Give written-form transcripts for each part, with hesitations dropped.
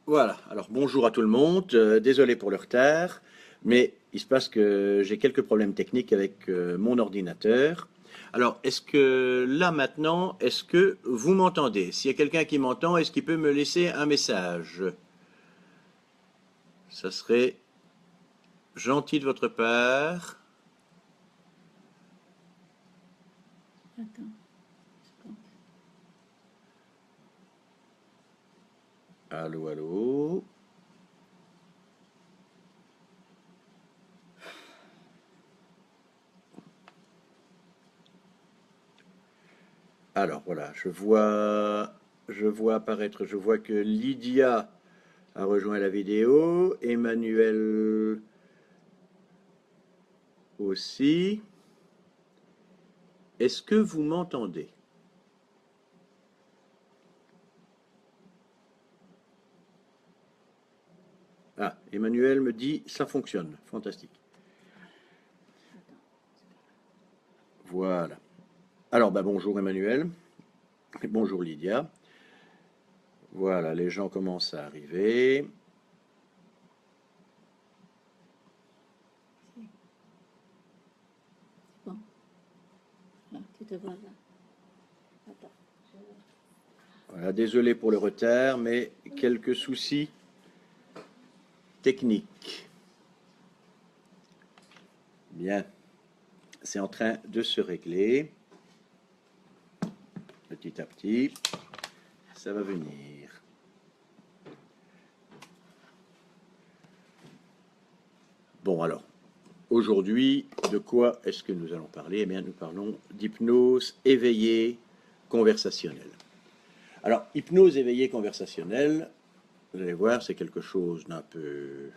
Voilà, alors bonjour à tout le monde. Désolé pour le retard, mais il se passe que j'ai quelques problèmes techniques avec mon ordinateur. Alors, est-ce que là maintenant, est-ce que vous m'entendez? S'il y a quelqu'un qui m'entend, est-ce qu'il peut me laisser un message? Ça serait gentil de votre part. Attends, je pense. Allô, allô. Alors voilà, je vois apparaître, je vois que Lydia a rejoint la vidéo, Emmanuel aussi. Est-ce que vous m'entendez? Ah, Emmanuel me dit ça fonctionne. Fantastique. Attends. Voilà. Alors, bah, bonjour Emmanuel. Et bonjour Lydia. Voilà, les gens commencent à arriver. C'est bon. Là, tu te vois là. Attends. Voilà, désolé pour le retard, mais quelques soucis techniques. Bien, c'est en train de se régler. Petit à petit, ça va venir. Bon, alors, aujourd'hui, de quoi est-ce que nous allons parler? Eh bien, nous parlons d'hypnose éveillée conversationnelle. Alors, hypnose éveillée conversationnelle, vous allez voir, c'est quelque chose d'un peu...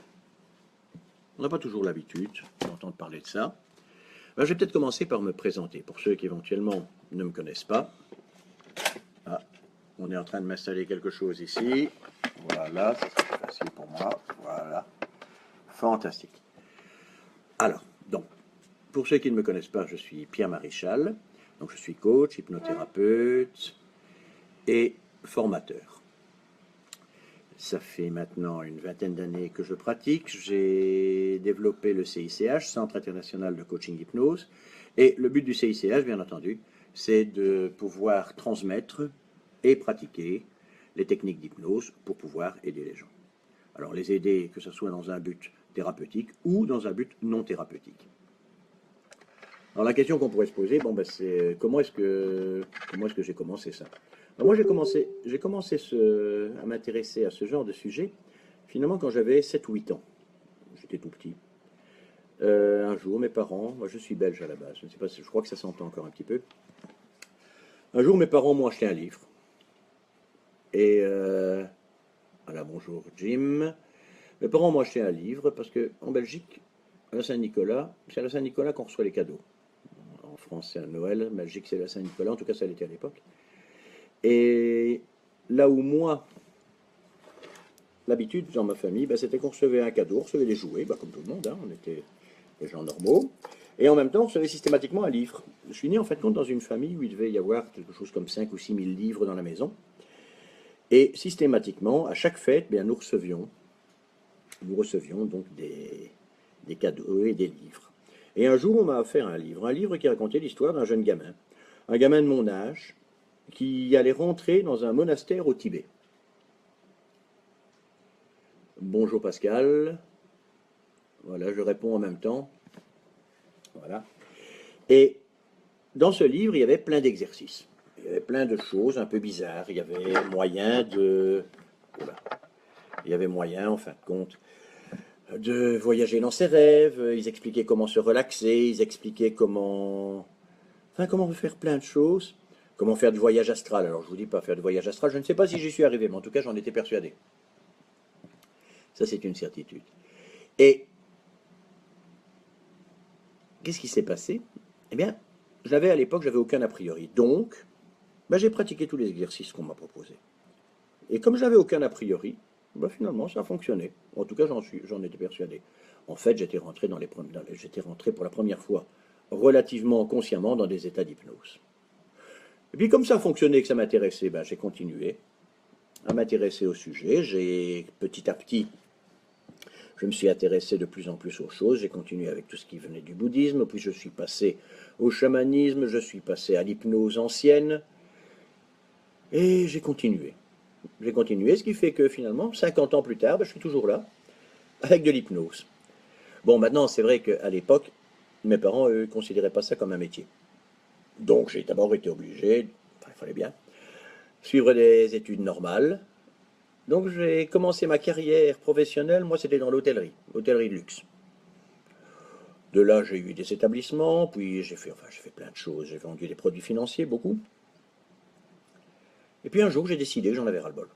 On n'a pas toujours l'habitude d'entendre parler de ça. Alors, je vais peut-être commencer par me présenter, pour ceux qui éventuellement ne me connaissent pas. Ah, on est en train de m'installer quelque chose ici. Voilà, c'est facile pour moi. Voilà. Fantastique. Alors, donc, pour ceux qui ne me connaissent pas, je suis Pierre Maréchal. Donc, je suis coach, hypnothérapeute et formateur. Ça fait maintenant une vingtaine d'années que je pratique. J'ai développé le CICH, Centre international de coaching hypnose. Et le but du CICH, bien entendu, c'est de pouvoir transmettre et pratiquer les techniques d'hypnose pour pouvoir aider les gens. Alors les aider, que ce soit dans un but thérapeutique ou dans un but non thérapeutique. Alors la question qu'on pourrait se poser, bon, ben, c'est comment est-ce que j'ai commencé ça? Alors, moi j'ai commencé à m'intéresser à ce genre de sujet finalement quand j'avais 7 ou 8 ans. J'étais tout petit. Un jour, mes parents, moi je suis belge à la base, je ne sais pas, je crois que ça s'entend encore un petit peu. Un jour, mes parents m'ont acheté un livre. Et voilà, bonjour Jim. Mes parents m'ont acheté un livre parce que en Belgique, à la Saint-Nicolas, c'est à la Saint-Nicolas qu'on reçoit les cadeaux. En France, c'est à Noël, en Belgique, c'est la Saint-Nicolas, en tout cas, ça l'était à l'époque. Et là où moi, l'habitude dans ma famille, ben, c'était qu'on recevait un cadeau, on recevait des jouets, ben, comme tout le monde, hein, on était des gens normaux. Et en même temps, on recevait systématiquement un livre. Je suis né en fait compte dans une famille où il devait y avoir quelque chose comme 5 ou 6 000 livres dans la maison. Et systématiquement, à chaque fête, bien, nous recevions donc des cadeaux et des livres. Et un jour, on m'a offert un livre qui racontait l'histoire d'un jeune gamin, un gamin de mon âge, qui allait rentrer dans un monastère au Tibet. Bonjour Pascal, voilà, je réponds en même temps. Voilà. Et dans ce livre, il y avait plein d'exercices. Il y avait plein de choses un peu bizarres. Il y avait moyen de... Voilà. Il y avait moyen, en fin de compte, de voyager dans ses rêves. Ils expliquaient comment se relaxer. Ils expliquaient comment... Enfin, comment faire plein de choses. Comment faire du voyage astral. Alors, je vous dis pas faire du voyage astral. Je ne sais pas si j'y suis arrivé, mais en tout cas, j'en étais persuadé. Ça, c'est une certitude. Et qu'est-ce qui s'est passé? Eh bien, à l'époque, j'avais aucun a priori. Donc, ben, j'ai pratiqué tous les exercices qu'on m'a proposés. Et comme j'avais aucun a priori, ben, finalement, ça a fonctionné. En tout cas, j'en étais persuadé. En fait, j'étais rentré pour la première fois relativement consciemment dans des états d'hypnose. Et puis, comme ça a fonctionné, que ça m'intéressait, ben, j'ai continué. à m'intéresser au sujet. Petit à petit, je me suis intéressé de plus en plus aux choses. J'ai continué avec tout ce qui venait du bouddhisme, puis je suis passé au chamanisme, je suis passé à l'hypnose ancienne, et j'ai continué. J'ai continué, ce qui fait que finalement, 50 ans plus tard, ben, je suis toujours là, avec de l'hypnose. Bon, maintenant, c'est vrai qu'à l'époque, mes parents, eux, ne considéraient pas ça comme un métier. Donc, j'ai d'abord été obligé, enfin, il fallait bien, suivre des études normales. Donc, j'ai commencé ma carrière professionnelle, moi, c'était dans l'hôtellerie, l'hôtellerie de luxe. De là, j'ai eu des établissements, puis j'ai fait plein de choses. J'ai vendu des produits financiers, beaucoup. Et puis un jour, j'ai décidé que j'en avais ras-le-bol.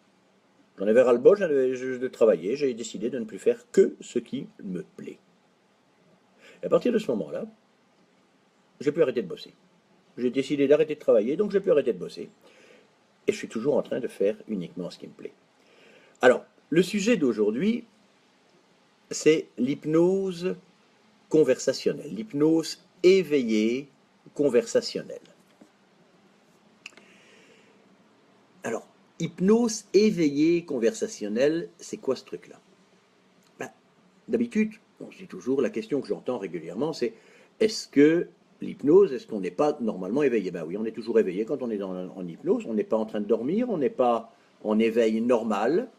J'en avais ras-le-bol de travailler, j'ai décidé de ne plus faire que ce qui me plaît. Et à partir de ce moment-là, j'ai pu arrêter de bosser. J'ai décidé d'arrêter de travailler, donc j'ai pu arrêter de bosser. Et je suis toujours en train de faire uniquement ce qui me plaît. Alors, le sujet d'aujourd'hui, c'est l'hypnose conversationnelle, l'hypnose éveillée conversationnelle. Alors, hypnose éveillée conversationnelle, c'est quoi ce truc-là? Ben, d'habitude, on se dit toujours, la question que j'entends régulièrement, c'est est-ce que l'hypnose, est-ce qu'on n'est pas normalement éveillé? Ben oui, on est toujours éveillé quand on est en hypnose, on n'est pas en train de dormir, on n'est pas en éveil normal.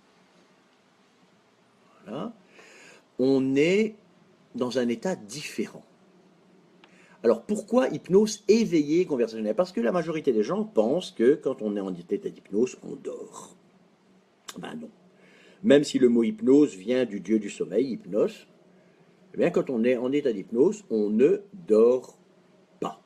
Voilà. On est dans un état différent. Alors pourquoi hypnose éveillée conversationnelle? Parce que la majorité des gens pensent que quand on est en état d'hypnose, on dort. Ben non. Même si le mot hypnose vient du dieu du sommeil, hypnos, eh bien quand on est en état d'hypnose, on ne dort pas.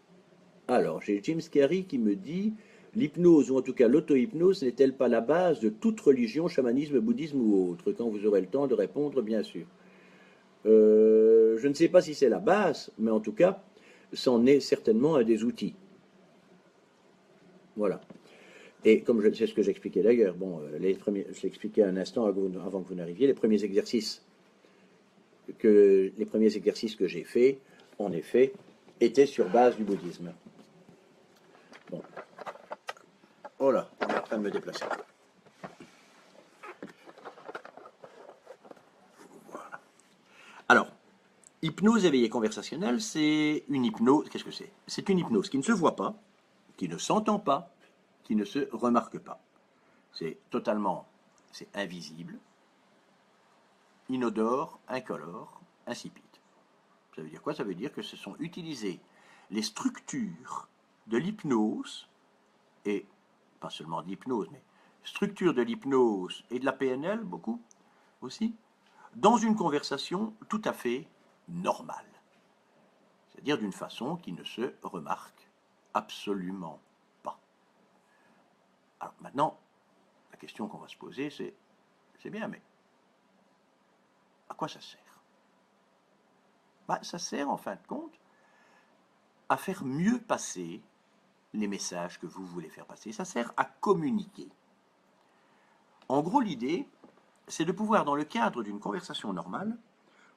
Alors, j'ai James Carey qui me dit l'hypnose, ou en tout cas l'auto-hypnose, n'est-elle pas la base de toute religion, chamanisme, bouddhisme ou autre? Quand vous aurez le temps de répondre, bien sûr. Je ne sais pas si c'est la base, mais en tout cas, c'en est certainement un des outils. Voilà. Et comme c'est ce que j'expliquais d'ailleurs, bon, je l'expliquais un instant avant que vous n'arriviez, les premiers exercices que j'ai faits, en effet, étaient sur base du bouddhisme. Bon. Oh là, on est en train de me déplacer. Voilà. Alors, hypnose éveillée conversationnelle, c'est une hypnose. Qu'est-ce que c'est? C'est une hypnose qui ne se voit pas, qui ne s'entend pas, qui ne se remarque pas. C'est invisible, inodore, incolore, insipide. Ça veut dire quoi? Ça veut dire que ce sont utilisées les structures de l'hypnose, et pas seulement de l'hypnose, mais structures de l'hypnose et de la PNL, beaucoup aussi, dans une conversation tout à fait normale. C'est-à-dire d'une façon qui ne se remarque absolument pas. Alors maintenant, la question qu'on va se poser, c'est bien, mais à quoi ça sert? Ça sert en fin de compte à faire mieux passer les messages que vous voulez faire passer. Ça sert à communiquer. En gros, l'idée, c'est de pouvoir, dans le cadre d'une conversation normale,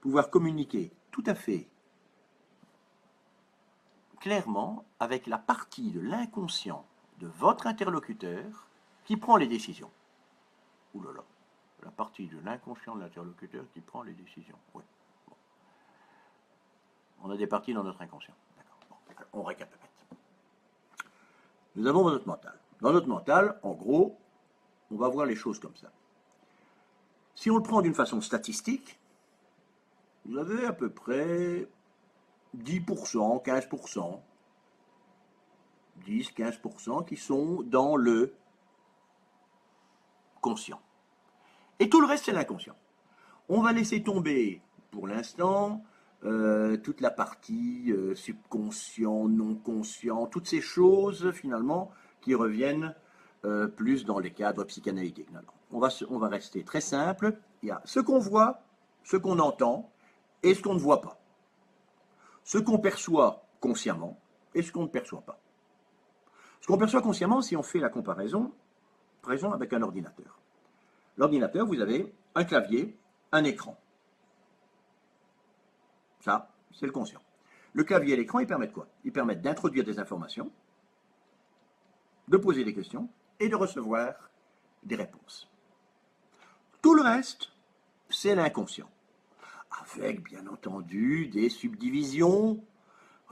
pouvoir communiquer tout à fait clairement avec la partie de l'inconscient de votre interlocuteur qui prend les décisions. Ouh là là, la partie de l'inconscient de l'interlocuteur qui prend les décisions. Oui. Bon. On a des parties dans notre inconscient. D'accord. Bon. Alors, on récapitule. Nous avons notre mental. Dans notre mental, en gros, on va voir les choses comme ça. Si on le prend d'une façon statistique, vous avez à peu près 10%, 15%, 10-15% qui sont dans le conscient. Et tout le reste, c'est l'inconscient. On va laisser tomber, pour l'instant, toute la partie subconscient, non conscient, toutes ces choses, finalement, qui reviennent plus dans les cadres psychanalytiques. Non, non. On va rester très simple. Il y a ce qu'on voit, ce qu'on entend, et ce qu'on ne voit pas. Ce qu'on perçoit consciemment, et ce qu'on ne perçoit pas. Ce qu'on perçoit consciemment, si on fait la comparaison avec un ordinateur. L'ordinateur, vous avez un clavier, un écran. Ça, c'est le conscient. Le clavier et l'écran, ils permettent quoi? Ils permettent d'introduire des informations, de poser des questions et de recevoir des réponses. Tout le reste, c'est l'inconscient. Avec, bien entendu, des subdivisions.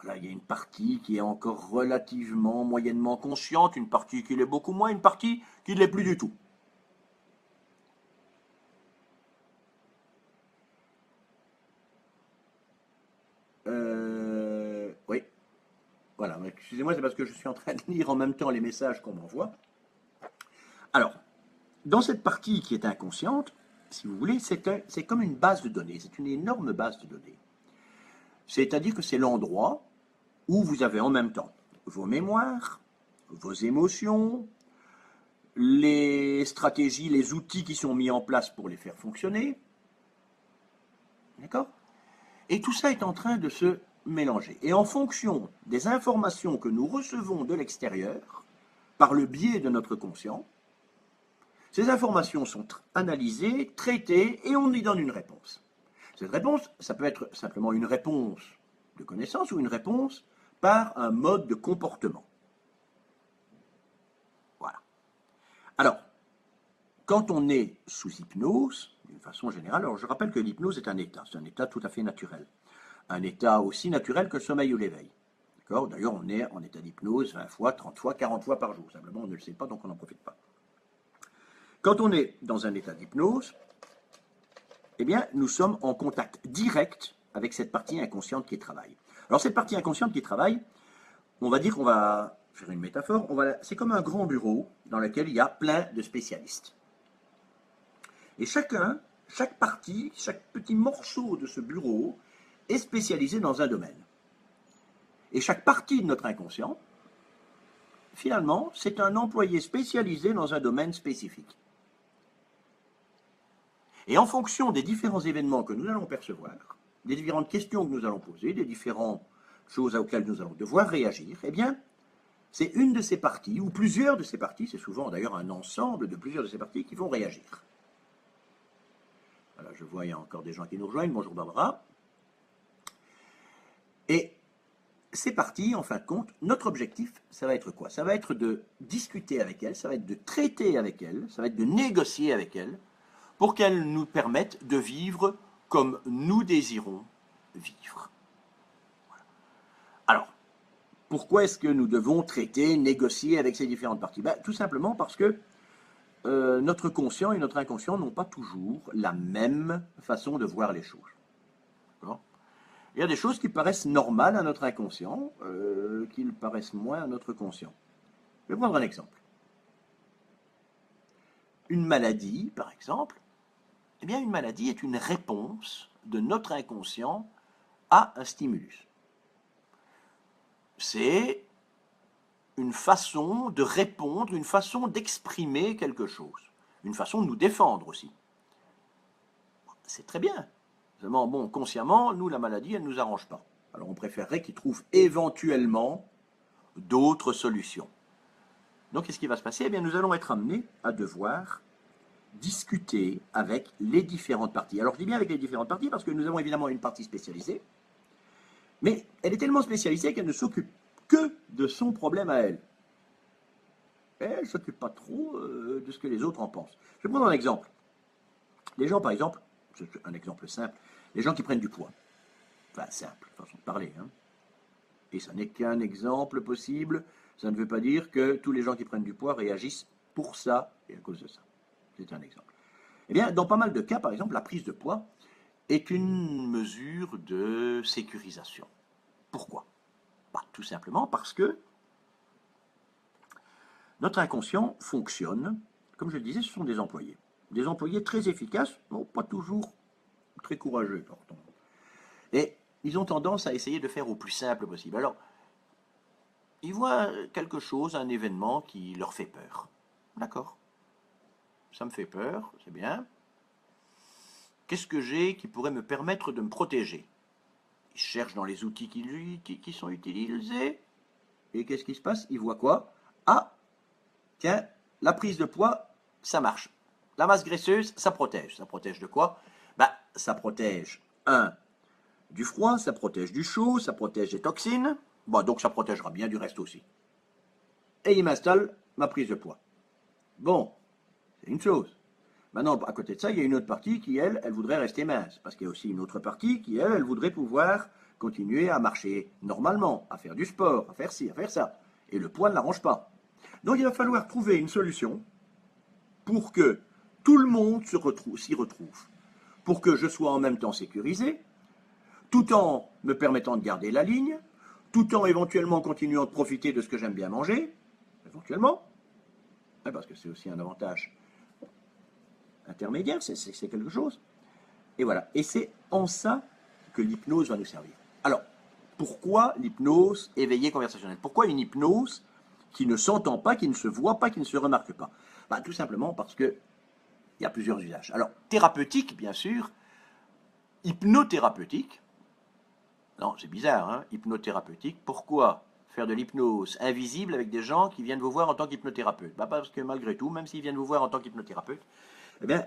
Voilà, il y a une partie qui est encore relativement, moyennement consciente, une partie qui l'est beaucoup moins, une partie qui ne l'est plus du tout. Oui. Voilà, excusez-moi, c'est parce que je suis en train de lire en même temps les messages qu'on m'envoie. Alors, dans cette partie qui est inconsciente, si vous voulez, c'est comme une base de données, c'est une énorme base de données. C'est-à-dire que c'est l'endroit où vous avez en même temps vos mémoires, vos émotions, les stratégies, les outils qui sont mis en place pour les faire fonctionner. D'accord? Et tout ça est en train de se mélanger. Et en fonction des informations que nous recevons de l'extérieur, par le biais de notre conscient, ces informations sont analysées, traitées, et on y donne une réponse. Cette réponse, ça peut être simplement une réponse de connaissance ou une réponse par un mode de comportement. Voilà. Alors, quand on est sous hypnose, d'une façon générale, alors je rappelle que l'hypnose est un état tout à fait naturel. Un état aussi naturel que le sommeil ou l'éveil. D'ailleurs, on est en état d'hypnose 20 fois, 30 fois, 40 fois par jour. Simplement, on ne le sait pas, donc on n'en profite pas. Quand on est dans un état d'hypnose, eh bien, nous sommes en contact direct avec cette partie inconsciente qui travaille. Alors, cette partie inconsciente qui travaille, on va dire qu'on va faire une métaphore, c'est comme un grand bureau dans lequel il y a plein de spécialistes. Et chaque partie, chaque petit morceau de ce bureau est spécialisé dans un domaine. Et chaque partie de notre inconscient, finalement, c'est un employé spécialisé dans un domaine spécifique. Et en fonction des différents événements que nous allons percevoir, des différentes questions que nous allons poser, des différentes choses auxquelles nous allons devoir réagir, eh bien, c'est une de ces parties, ou plusieurs de ces parties, c'est souvent d'ailleurs un ensemble de plusieurs de ces parties qui vont réagir. Voilà, je vois, il y a encore des gens qui nous rejoignent. Bonjour Barbara. Et ces parties, en fin de compte, notre objectif, ça va être quoi? Ça va être de discuter avec elles, ça va être de traiter avec elles, ça va être de négocier avec elles, pour qu'elles nous permettent de vivre comme nous désirons vivre. Voilà. Alors, pourquoi est-ce que nous devons traiter, négocier avec ces différentes parties? Tout simplement parce que notre conscient et notre inconscient n'ont pas toujours la même façon de voir les choses. Il y a des choses qui paraissent normales à notre inconscient, qui le paraissent moins à notre conscient. Je vais prendre un exemple. Une maladie, par exemple, eh bien, une maladie est une réponse de notre inconscient à un stimulus. C'est une façon de répondre, une façon d'exprimer quelque chose, une façon de nous défendre aussi. C'est très bien. Seulement, bon, consciemment, nous, la maladie, elle ne nous arrange pas. Alors, on préférerait qu'ils trouvent éventuellement d'autres solutions. Donc, qu'est-ce qui va se passer? Eh bien, nous allons être amenés à devoir discuter avec les différentes parties. Alors, je dis bien avec les différentes parties parce que nous avons évidemment une partie spécialisée, mais elle est tellement spécialisée qu'elle ne s'occupe que de son problème à elle. Elle ne s'occupe pas trop de ce que les autres en pensent. Je vais prendre un exemple. Les gens, par exemple, c'est un exemple simple, les gens qui prennent du poids. Enfin, simple, façon de parler. Hein. Et ça n'est qu'un exemple possible. Ça ne veut pas dire que tous les gens qui prennent du poids réagissent pour ça et à cause de ça. C'est un exemple. Eh bien, dans pas mal de cas, par exemple, la prise de poids est une mesure de sécurisation. Pourquoi? Tout simplement parce que notre inconscient fonctionne, comme je le disais, ce sont des employés. Des employés très efficaces, bon, pas toujours très courageux, pourtant. Et ils ont tendance à essayer de faire au plus simple possible. Alors, ils voient quelque chose, un événement qui leur fait peur. D'accord. Ça me fait peur, c'est bien. Qu'est-ce que j'ai qui pourrait me permettre de me protéger? Ils cherchent dans les outils qui sont utilisés. Et qu'est-ce qui se passe? Ils voient quoi? Ah, tiens, la prise de poids, ça marche. La masse graisseuse, ça protège. Ça protège de quoi? Ça protège, du froid, ça protège du chaud, ça protège des toxines. Donc ça protégera bien du reste aussi. Et il m'installe ma prise de poids. Bon, c'est une chose. Maintenant, à côté de ça, il y a une autre partie qui, elle voudrait rester mince. Parce qu'il y a aussi une autre partie qui, elle voudrait pouvoir continuer à marcher normalement, à faire du sport, à faire ci, à faire ça. Et le poids ne l'arrange pas. Donc il va falloir trouver une solution pour que tout le monde s'y retrouve. Pour que je sois en même temps sécurisé, tout en me permettant de garder la ligne, tout en éventuellement continuant de profiter de ce que j'aime bien manger, éventuellement, parce que c'est aussi un avantage intermédiaire, c'est quelque chose. Et voilà. Et c'est en ça que l'hypnose va nous servir. Alors, pourquoi l'hypnose éveillée conversationnelle? Pourquoi une hypnose qui ne s'entend pas, qui ne se voit pas, qui ne se remarque pas? Tout simplement parce qu'il y a plusieurs usages. Alors, thérapeutique, bien sûr, hypnothérapeutique. Non, c'est bizarre, hein, hypnothérapeutique. Pourquoi faire de l'hypnose invisible avec des gens qui viennent vous voir en tant qu'hypnothérapeute? Parce que malgré tout, même s'ils viennent vous voir en tant qu'hypnothérapeute, eh bien,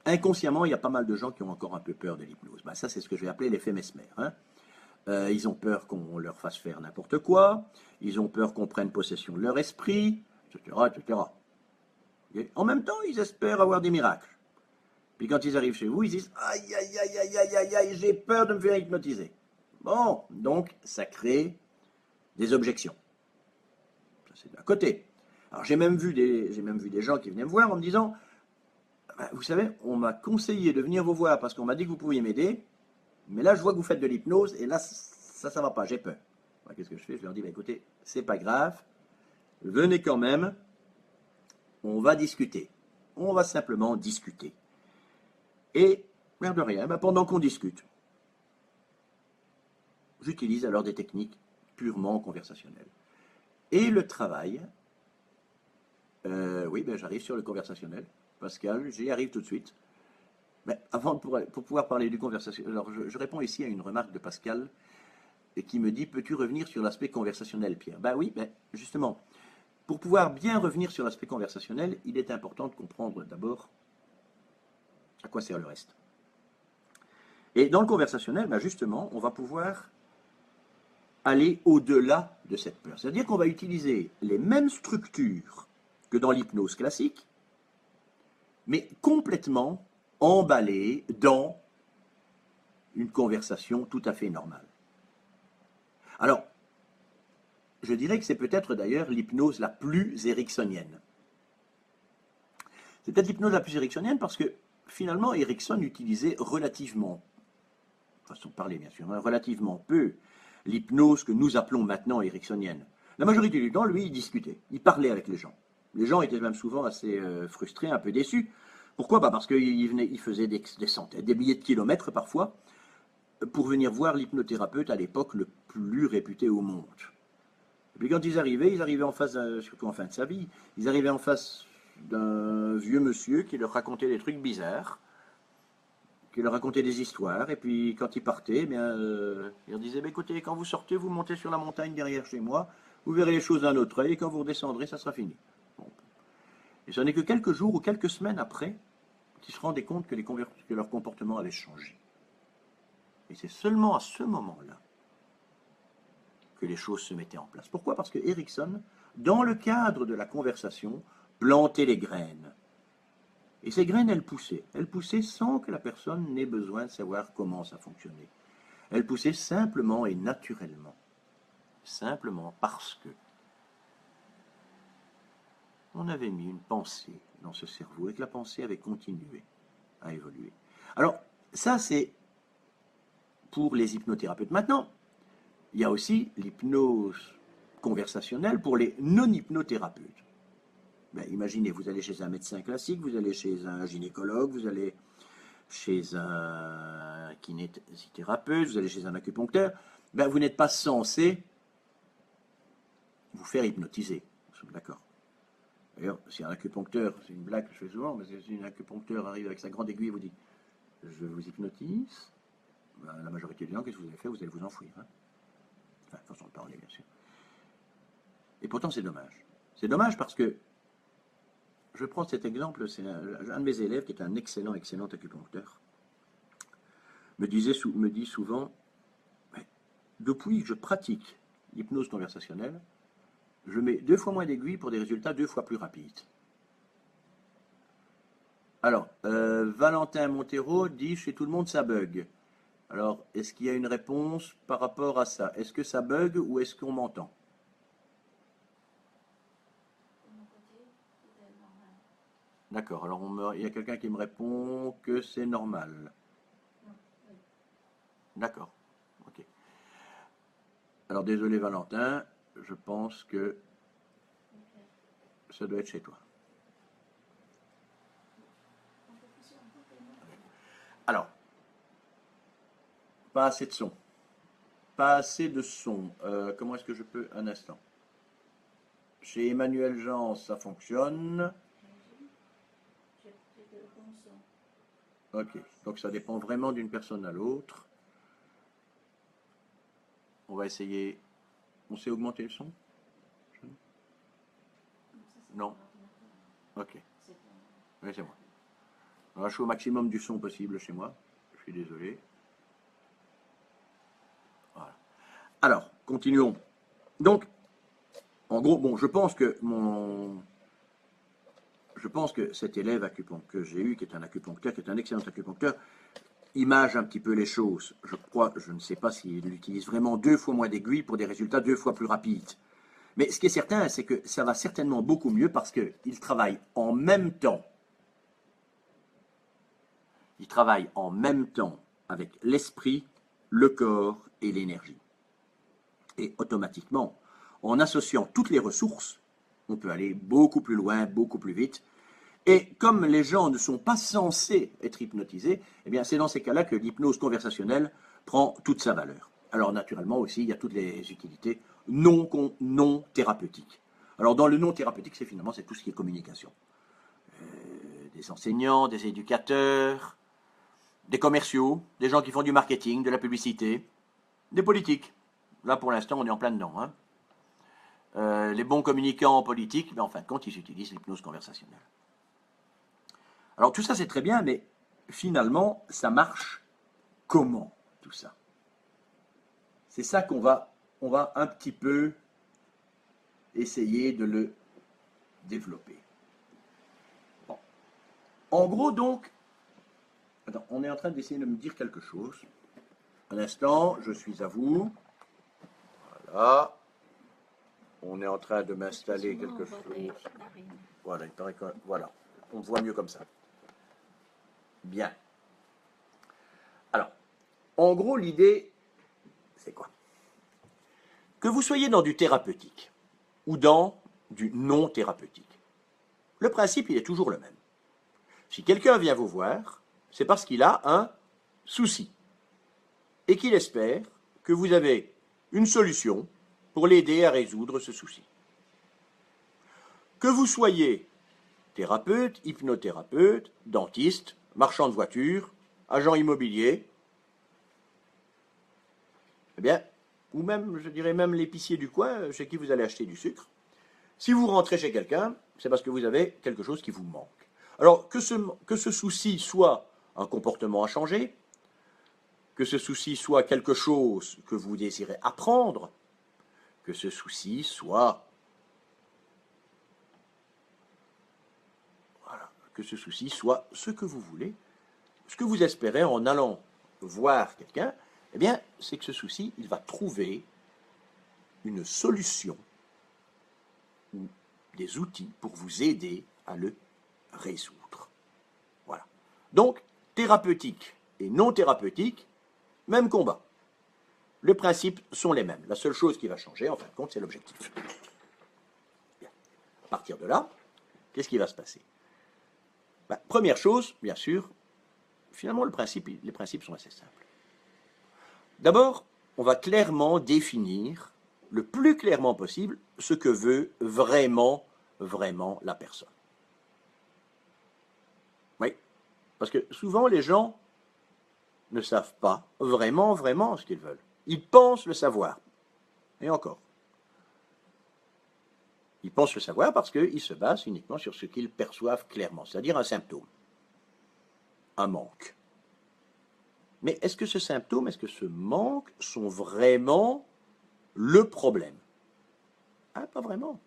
inconsciemment, il y a pas mal de gens qui ont encore un peu peur de l'hypnose. Ça, c'est ce que je vais appeler l'effet Mesmer. Hein. Ils ont peur qu'on leur fasse faire n'importe quoi, ils ont peur qu'on prenne possession de leur esprit, etc., etc. Et en même temps, ils espèrent avoir des miracles. Puis quand ils arrivent chez vous, ils disent « Aïe, aïe, aïe, aïe, aïe, aïe, aïe, j'ai peur de me faire hypnotiser. » Bon, donc ça crée des objections. Ça, c'est d'un côté. Alors j'ai même vu des gens qui venaient me voir en me disant « Vous savez, on m'a conseillé de venir vous voir parce qu'on m'a dit que vous pouviez m'aider, mais là je vois que vous faites de l'hypnose et là ça va pas, j'ai peur. » Qu'est-ce que je fais? Je leur dis « Écoutez, c'est pas grave, venez quand même, on va discuter. On va simplement discuter. » Et, l'air de rien, pendant qu'on discute, j'utilise alors des techniques purement conversationnelles. Et le travail, oui, j'arrive sur le conversationnel. Pascal, j'y arrive tout de suite. Avant, pour pouvoir parler du conversationnel, alors je réponds ici à une remarque de Pascal qui me dit « Peux-tu revenir sur l'aspect conversationnel, Pierre ?» Oui, justement, pour pouvoir bien revenir sur l'aspect conversationnel, il est important de comprendre d'abord à quoi sert le reste. Et dans le conversationnel, justement, on va pouvoir aller au-delà de cette peur. C'est-à-dire qu'on va utiliser les mêmes structures que dans l'hypnose classique, mais complètement emballées dans une conversation tout à fait normale. Alors, je dirais que c'est peut-être d'ailleurs l'hypnose la plus ericksonienne. C'est peut-être l'hypnose la plus ericksonienne parce que finalement, Erickson utilisait relativement, façon de parler bien sûr, relativement peu l'hypnose que nous appelons maintenant ericksonienne. La majorité du temps, lui, il discutait, il parlait avec les gens. Les gens étaient même souvent assez frustrés, un peu déçus. Pourquoi? Parce qu'il faisait des centaines, des milliers de kilomètres parfois, pour venir voir l'hypnothérapeute à l'époque le plus réputé au monde. Et puis quand ils arrivaient en face, surtout en fin de sa vie, ils arrivaient en face d'un vieux monsieur qui leur racontait des trucs bizarres, qui leur racontait des histoires, et puis quand ils partaient, il leur disait écoutez, quand vous sortez, vous montez sur la montagne derrière chez moi, vous verrez les choses d'un autre œil, et quand vous redescendrez, ça sera fini. Bon. Et ce n'est que quelques jours ou quelques semaines après qu'ils se rendaient compte que leur comportement avait changé. Et c'est seulement à ce moment-là que les choses se mettaient en place. Pourquoi? Parce que Erickson, dans le cadre de la conversation, plantait les graines. Et ces graines, elles poussaient sans que la personne n'ait besoin de savoir comment ça fonctionnait. Elles poussaient simplement et naturellement. Simplement parce que on avait mis une pensée dans ce cerveau et que la pensée avait continué à évoluer. Alors, ça c'est pour les hypnothérapeutes. Maintenant, il y a aussi l'hypnose conversationnelle pour les non-hypnothérapeutes. Imaginez, vous allez chez un médecin classique, vous allez chez un gynécologue, vous allez chez un kinésithérapeute, vous allez chez un acupuncteur, vous n'êtes pas censé vous faire hypnotiser. Nous sommes d'accord. D'ailleurs, si un acupuncteur, c'est une blague que je fais souvent, mais si un acupuncteur arrive avec sa grande aiguille et vous dit « je vous hypnotise », la majorité des gens, qu'est-ce que vous avez fait? Vous allez vous enfouir. Hein, façon de parler, bien sûr. Et pourtant, c'est dommage. C'est dommage parce que je prends cet exemple, c'est un de mes élèves qui est un excellent acupuncteur, me dit souvent, depuis que je pratique l'hypnose conversationnelle, je mets 2 fois moins d'aiguilles pour des résultats 2 fois plus rapides. Alors, Valentin Montero dit chez tout le monde ça bug. Alors, est-ce qu'il y a une réponse par rapport à ça? Est-ce que ça bug ou est-ce qu'on m'entend? D'accord, alors il y a quelqu'un qui me répond que c'est normal. D'accord, ok. Alors désolé Valentin, je pense que ça doit être chez toi. Alors, pas assez de son. Pas assez de son. Comment est-ce que je peux... Un instant. Chez Emmanuel Jean, ça fonctionne. Ok, donc ça dépend vraiment d'une personne à l'autre. On va essayer... On sait augmenter le son? Non. Ok. Oui, c'est moi. Alors, je suis au maximum du son possible chez moi. Je suis désolé. Voilà. Alors, continuons. Donc, en gros, bon, je pense que cet élève que j'ai eu, qui est un acupuncteur, qui est un excellent acupuncteur, image un petit peu les choses. Je ne sais pas s'il utilise vraiment 2 fois moins d'aiguilles pour des résultats 2 fois plus rapides. Mais ce qui est certain, c'est que ça va certainement beaucoup mieux parce qu'il travaille en même temps. Il travaille en même temps avec l'esprit, le corps et l'énergie. Et automatiquement, en associant toutes les ressources, on peut aller beaucoup plus loin, beaucoup plus vite. Et comme les gens ne sont pas censés être hypnotisés, eh bien c'est dans ces cas-là que l'hypnose conversationnelle prend toute sa valeur. Alors naturellement aussi, il y a toutes les utilités non thérapeutiques. Alors dans le non thérapeutique, c'est tout ce qui est communication. Des enseignants, des éducateurs, des commerciaux, des gens qui font du marketing, de la publicité, des politiques. Là pour l'instant, on est en plein dedans. Les bons communicants en politique, en fin de compte, ils utilisent l'hypnose conversationnelle. Alors tout ça c'est très bien, mais finalement, ça marche comment tout ça? C'est ça on va un petit peu essayer de le développer. Bon. En gros donc, attends, on est en train d'essayer de me dire quelque chose. Un instant, je suis à vous. Voilà. On est en train de m'installer quelque chose. Voilà, il paraît que, voilà, on voit mieux comme ça. Bien. Alors, en gros, l'idée, c'est quoi? Que vous soyez dans du thérapeutique ou dans du non thérapeutique, le principe, il est toujours le même. Si quelqu'un vient vous voir, c'est parce qu'il a un souci et qu'il espère que vous avez une solution pour l'aider à résoudre ce souci. Que vous soyez thérapeute, hypnothérapeute, dentiste, marchand de voitures, agent immobilier, eh bien, ou même, je dirais même l'épicier du coin chez qui vous allez acheter du sucre, si vous rentrez chez quelqu'un, c'est parce que vous avez quelque chose qui vous manque. Alors, que ce souci soit un comportement à changer, que ce souci soit quelque chose que vous désirez apprendre, que ce souci soit... Voilà, que ce souci soit ce que vous voulez, ce que vous espérez en allant voir quelqu'un, eh bien, c'est que ce souci, il va trouver une solution ou des outils pour vous aider à le résoudre. Voilà. Donc, thérapeutique et non thérapeutique, même combat. Les principes sont les mêmes. La seule chose qui va changer, en fin de compte, c'est l'objectif. Bien. À partir de là, qu'est-ce qui va se passer? Première chose, bien sûr, finalement, les principes sont assez simples. D'abord, on va clairement définir, le plus clairement possible, ce que veut vraiment la personne. Oui, parce que souvent les gens ne savent pas vraiment ce qu'ils veulent. Ils pensent le savoir. Et encore. Ils pensent le savoir parce qu'ils se basent uniquement sur ce qu'ils perçoivent clairement, c'est-à-dire un symptôme, un manque. Mais est-ce que ce symptôme, est-ce que ce manque sont vraiment le problème? Pas vraiment.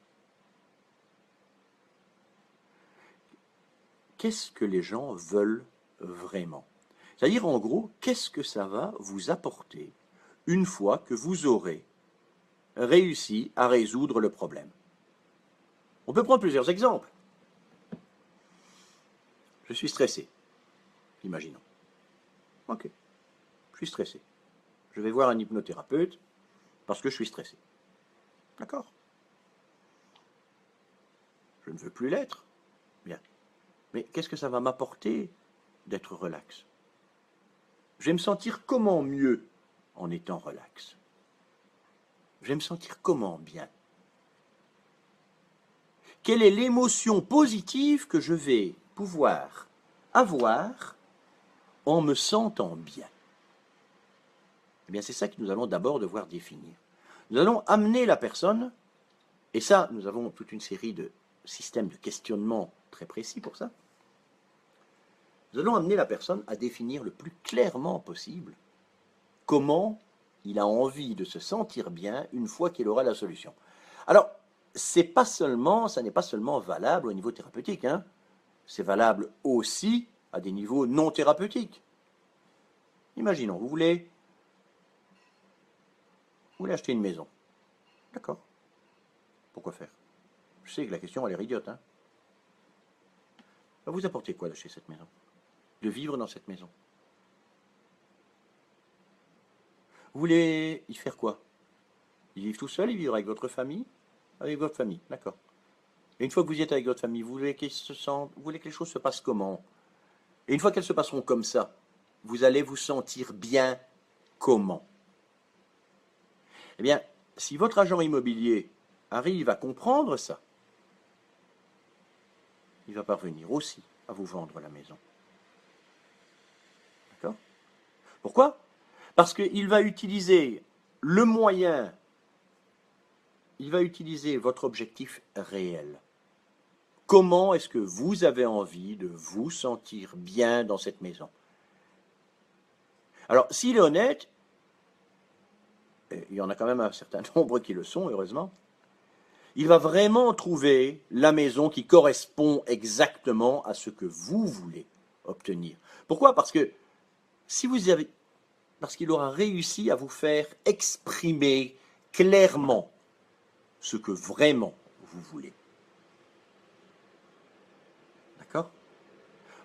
qu'est-ce que les gens veulent vraiment. C'est-à-dire, en gros, qu'est-ce que ça va vous apporter une fois que vous aurez réussi à résoudre le problème. On peut prendre plusieurs exemples. Je suis stressé, imaginons. Ok, je suis stressé. Je vais voir un hypnothérapeute parce que je suis stressé. D'accord. Je ne veux plus l'être. Bien. Mais qu'est-ce que ça va m'apporter d'être relax? Je vais me sentir comment mieux en étant relax? Je vais me sentir comment bien? Quelle est l'émotion positive que je vais pouvoir avoir en me sentant bien? Eh bien, c'est ça que nous allons d'abord devoir définir. Nous allons amener la personne, et ça, nous avons toute une série de systèmes de questionnement très précis pour ça. Nous allons amener la personne à définir le plus clairement possible comment il a envie de se sentir bien une fois qu'il aura la solution. Alors, ça n'est pas seulement valable au niveau thérapeutique, hein. C'est valable aussi à des niveaux non thérapeutiques. Imaginons, vous voulez acheter une maison. D'accord. Pourquoi faire? Je sais que la question, elle est idiote, hein. Va vous apporter quoi d'acheter cette maison? De vivre dans cette maison. Vous voulez y faire quoi? Y vivre tout seul, y vivre avec votre famille? Avec votre famille, d'accord. Et une fois que vous y êtes avec votre famille, vous voulez que les choses se passent comment? Et une fois qu'elles se passeront comme ça, vous allez vous sentir bien comment? Eh bien, si votre agent immobilier arrive à comprendre ça, il va parvenir aussi à vous vendre la maison. D'accord? Pourquoi? Parce qu'il va utiliser le moyen, il va utiliser votre objectif réel. Comment est-ce que vous avez envie de vous sentir bien dans cette maison? Alors, s'il est honnête, et il y en a quand même un certain nombre qui le sont, heureusement, il va vraiment trouver la maison qui correspond exactement à ce que vous voulez obtenir. Pourquoi? Parce qu'il aura réussi à vous faire exprimer clairement ce que vraiment vous voulez. D'accord?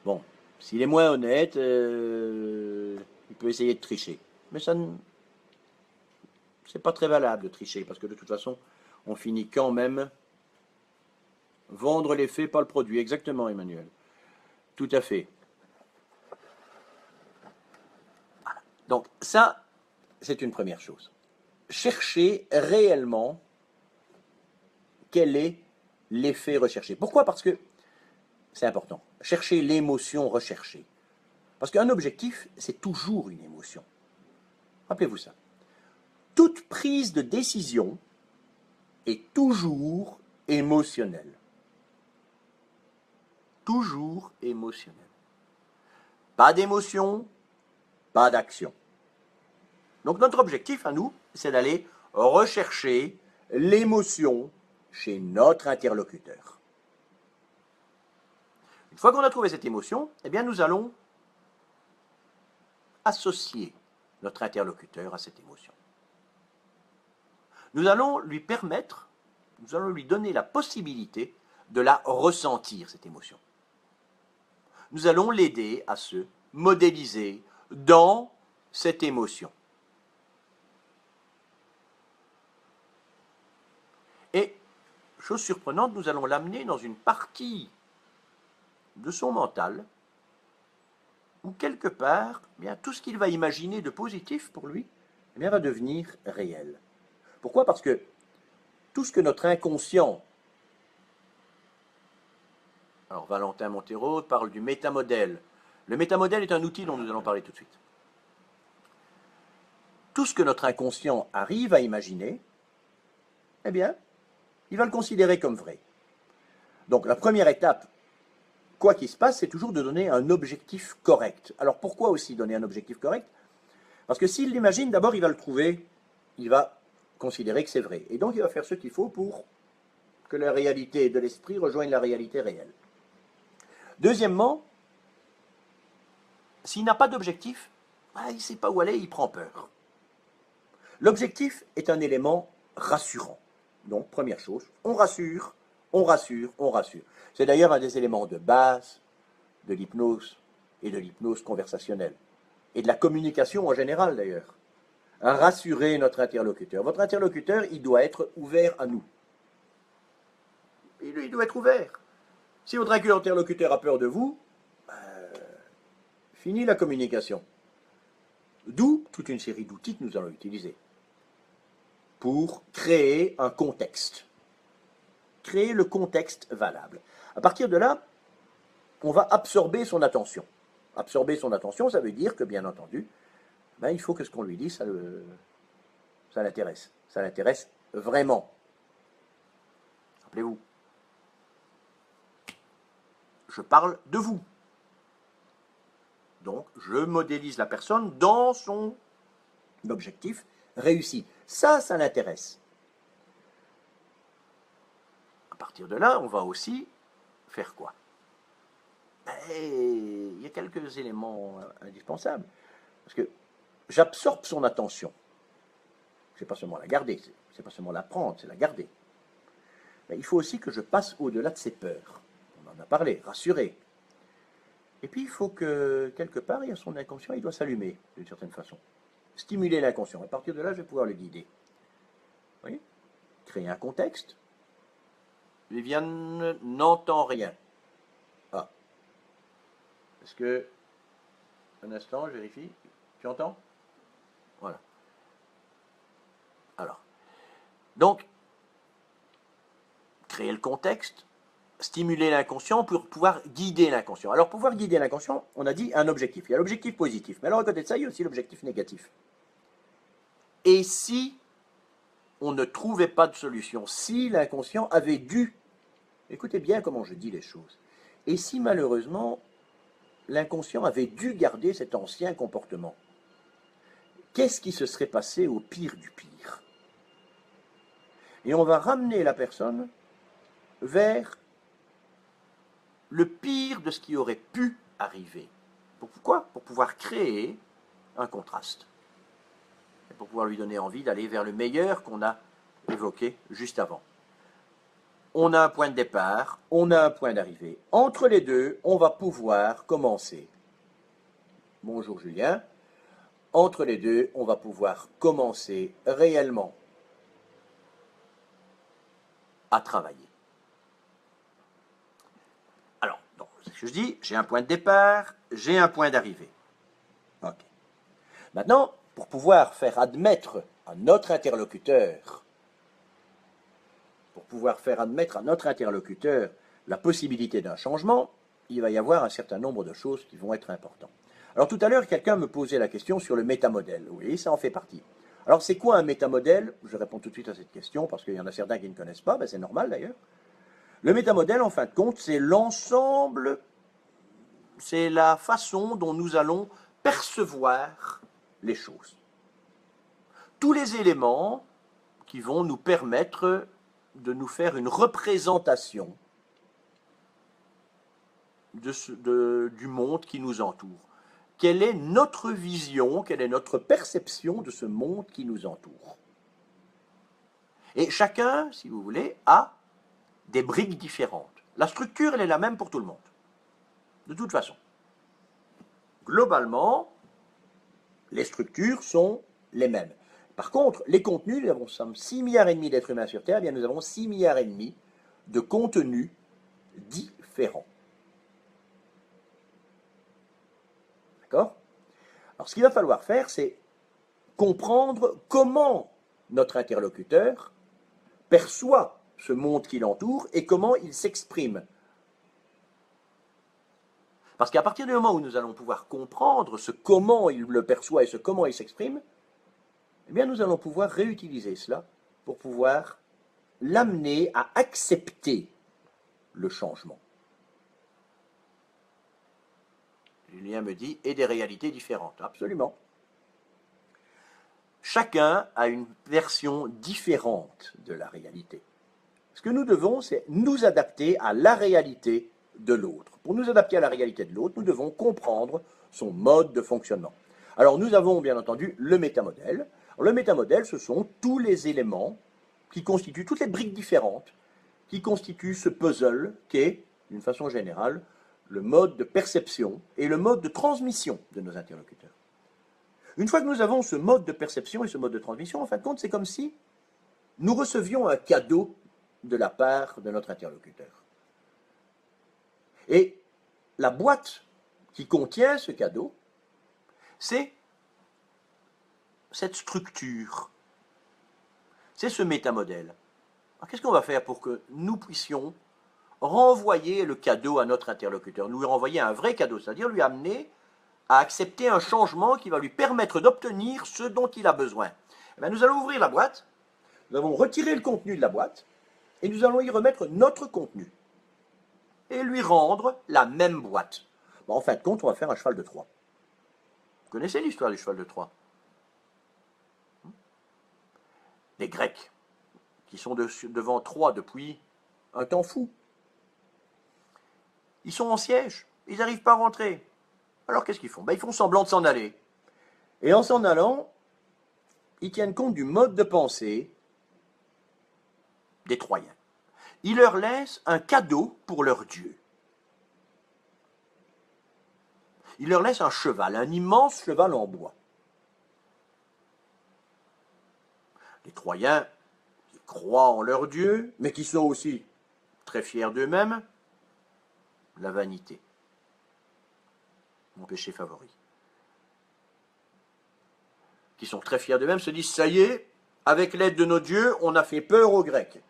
Bon, s'il est moins honnête, il peut essayer de tricher. Mais c'est pas très valable de tricher, parce que de toute façon, on finit quand même vendre les faits, pas le produit. Exactement, Emmanuel. Tout à fait. Donc ça, c'est une première chose. Cherchez réellement quel est l'effet recherché. Pourquoi? Parce que c'est important. Cherchez l'émotion recherchée. Parce qu'un objectif, c'est toujours une émotion. Rappelez-vous ça. Toute prise de décision est toujours émotionnelle. Toujours émotionnelle. Pas d'émotion, pas d'action. Donc notre objectif à nous, c'est d'aller rechercher l'émotion chez notre interlocuteur. Une fois qu'on a trouvé cette émotion, eh bien nous allons associer notre interlocuteur à cette émotion. Nous allons lui donner la possibilité de la ressentir, cette émotion. Nous allons l'aider à se modéliser dans cette émotion. Et, chose surprenante, nous allons l'amener dans une partie de son mental où quelque part, eh bien, tout ce qu'il va imaginer de positif pour lui, eh bien, va devenir réel. Pourquoi? Parce que tout ce que notre inconscient, alors Valentin Montero parle du métamodèle. Le métamodèle est un outil dont nous allons parler tout de suite. Tout ce que notre inconscient arrive à imaginer, eh bien, il va le considérer comme vrai. Donc la première étape, quoi qu'il se passe, c'est toujours de donner un objectif correct. Alors pourquoi aussi donner un objectif correct? Parce que s'il l'imagine, d'abord il va le trouver, il va considérer que c'est vrai. Et donc il va faire ce qu'il faut pour que la réalité de l'esprit rejoigne la réalité réelle. Deuxièmement, s'il n'a pas d'objectif, il ne sait pas où aller, il prend peur. L'objectif est un élément rassurant. Donc, première chose, on rassure, on rassure, on rassure. C'est d'ailleurs un des éléments de base de l'hypnose et de l'hypnose conversationnelle. Et de la communication en général d'ailleurs. Rassurer notre interlocuteur. Votre interlocuteur, il doit être ouvert à nous. Il doit être ouvert. Si votre interlocuteur a peur de vous, fini la communication. D'où toute une série d'outils que nous allons utiliser pour créer un contexte. Créer le contexte valable. À partir de là, on va absorber son attention. Absorber son attention, ça veut dire que, bien entendu, il faut que ce qu'on lui dit, ça l'intéresse. Ça l'intéresse vraiment. Rappelez-vous. Je parle de vous. Donc, je modélise la personne dans son objectif réussi. Ça l'intéresse. À partir de là, on va aussi faire quoi? Il y a quelques éléments indispensables. Parce que j'absorbe son attention. C'est pas seulement la garder, c'est pas seulement la prendre, c'est la garder. Mais il faut aussi que je passe au-delà de ses peurs. On en a parlé, rassurer. Et puis il faut que, quelque part, il y a son inconscient, il doit s'allumer, d'une certaine façon. Stimuler l'inconscient. À partir de là, je vais pouvoir le guider. Vous voyez? Créer un contexte. Viviane n'entend rien. Est-ce que... Un instant, je vérifie. Tu entends? Voilà. Alors. Donc, créer le contexte, stimuler l'inconscient pour pouvoir guider l'inconscient. Alors, pouvoir guider l'inconscient, on a dit un objectif. Il y a l'objectif positif. Mais alors, à côté de ça, il y a aussi l'objectif négatif. Et si on ne trouvait pas de solution, si l'inconscient avait dû... Écoutez bien comment je dis les choses. Et si malheureusement, l'inconscient avait dû garder cet ancien comportement, qu'est-ce qui se serait passé au pire du pire? Et on va ramener la personne vers le pire de ce qui aurait pu arriver. Pourquoi? Pour pouvoir créer un contraste. Et pour pouvoir lui donner envie d'aller vers le meilleur qu'on a évoqué juste avant. On a un point de départ, on a un point d'arrivée. Entre les deux, on va pouvoir commencer. Bonjour Julien. Entre les deux, on va pouvoir commencer réellement à travailler. Alors, c'est ce que je dis, j'ai un point de départ, j'ai un point d'arrivée. Ok. Maintenant, pour pouvoir faire admettre à notre interlocuteur la possibilité d'un changement, il va y avoir un certain nombre de choses qui vont être importantes. Alors tout à l'heure, quelqu'un me posait la question sur le métamodèle. Oui, ça en fait partie. Alors c'est quoi un métamodèle? Je réponds tout de suite à cette question parce qu'il y en a certains qui ne connaissent pas, c'est normal d'ailleurs. Le métamodèle, en fin de compte, c'est l'ensemble, c'est la façon dont nous allons percevoir les choses. Tous les éléments qui vont nous permettre de nous faire une représentation du monde qui nous entoure. Quelle est notre vision, quelle est notre perception de ce monde qui nous entoure? Et chacun, si vous voulez, a des briques différentes. La structure, elle est la même pour tout le monde. De toute façon. Globalement, les structures sont les mêmes. Par contre, les contenus, nous sommes 6,5 milliards d'êtres humains sur Terre, eh bien nous avons 6,5 milliards de contenus différents. D'accord? Alors, ce qu'il va falloir faire, c'est comprendre comment notre interlocuteur perçoit ce monde qui l'entoure et comment il s'exprime. Parce qu'à partir du moment où nous allons pouvoir comprendre ce comment il le perçoit et ce comment il s'exprime, eh bien nous allons pouvoir réutiliser cela pour pouvoir l'amener à accepter le changement. Julien me dit, et des réalités différentes. Absolument. Chacun a une version différente de la réalité. Ce que nous devons, c'est nous adapter à la réalité de l'autre. Pour nous adapter à la réalité de l'autre, nous devons comprendre son mode de fonctionnement. Alors nous avons bien entendu le métamodèle. Le métamodèle, ce sont tous les éléments qui constituent, toutes les briques différentes qui constituent ce puzzle qui est, d'une façon générale, le mode de perception et le mode de transmission de nos interlocuteurs. Une fois que nous avons ce mode de perception et ce mode de transmission, en fin de compte, c'est comme si nous recevions un cadeau de la part de notre interlocuteur. Et la boîte qui contient ce cadeau, c'est cette structure, c'est ce métamodèle. Alors qu'est-ce qu'on va faire pour que nous puissions renvoyer le cadeau à notre interlocuteur, lui renvoyer un vrai cadeau, c'est-à-dire lui amener à accepter un changement qui va lui permettre d'obtenir ce dont il a besoin. Eh bien, nous allons ouvrir la boîte, nous allons retirer le contenu de la boîte, et nous allons y remettre notre contenu, et lui rendre la même boîte. Bon, en fin de compte, on va faire un cheval de Troie. Vous connaissez l'histoire du cheval de Troie? Les Grecs, qui sont devant Troie depuis un temps fou. Ils sont en siège, ils n'arrivent pas à rentrer. Alors qu'est-ce qu'ils font? Ils font semblant de s'en aller. Et en s'en allant, ils tiennent compte du mode de pensée des Troyens. Ils leur laissent un cadeau pour leur dieu. Ils leur laissent un cheval, un immense cheval en bois. Les Troyens, qui croient en leur dieu, mais qui sont aussi très fiers d'eux-mêmes, la vanité, mon péché favori. Qui sont très fiers d'eux-mêmes, se disent, ça y est, avec l'aide de nos dieux, on a fait peur aux Grecs.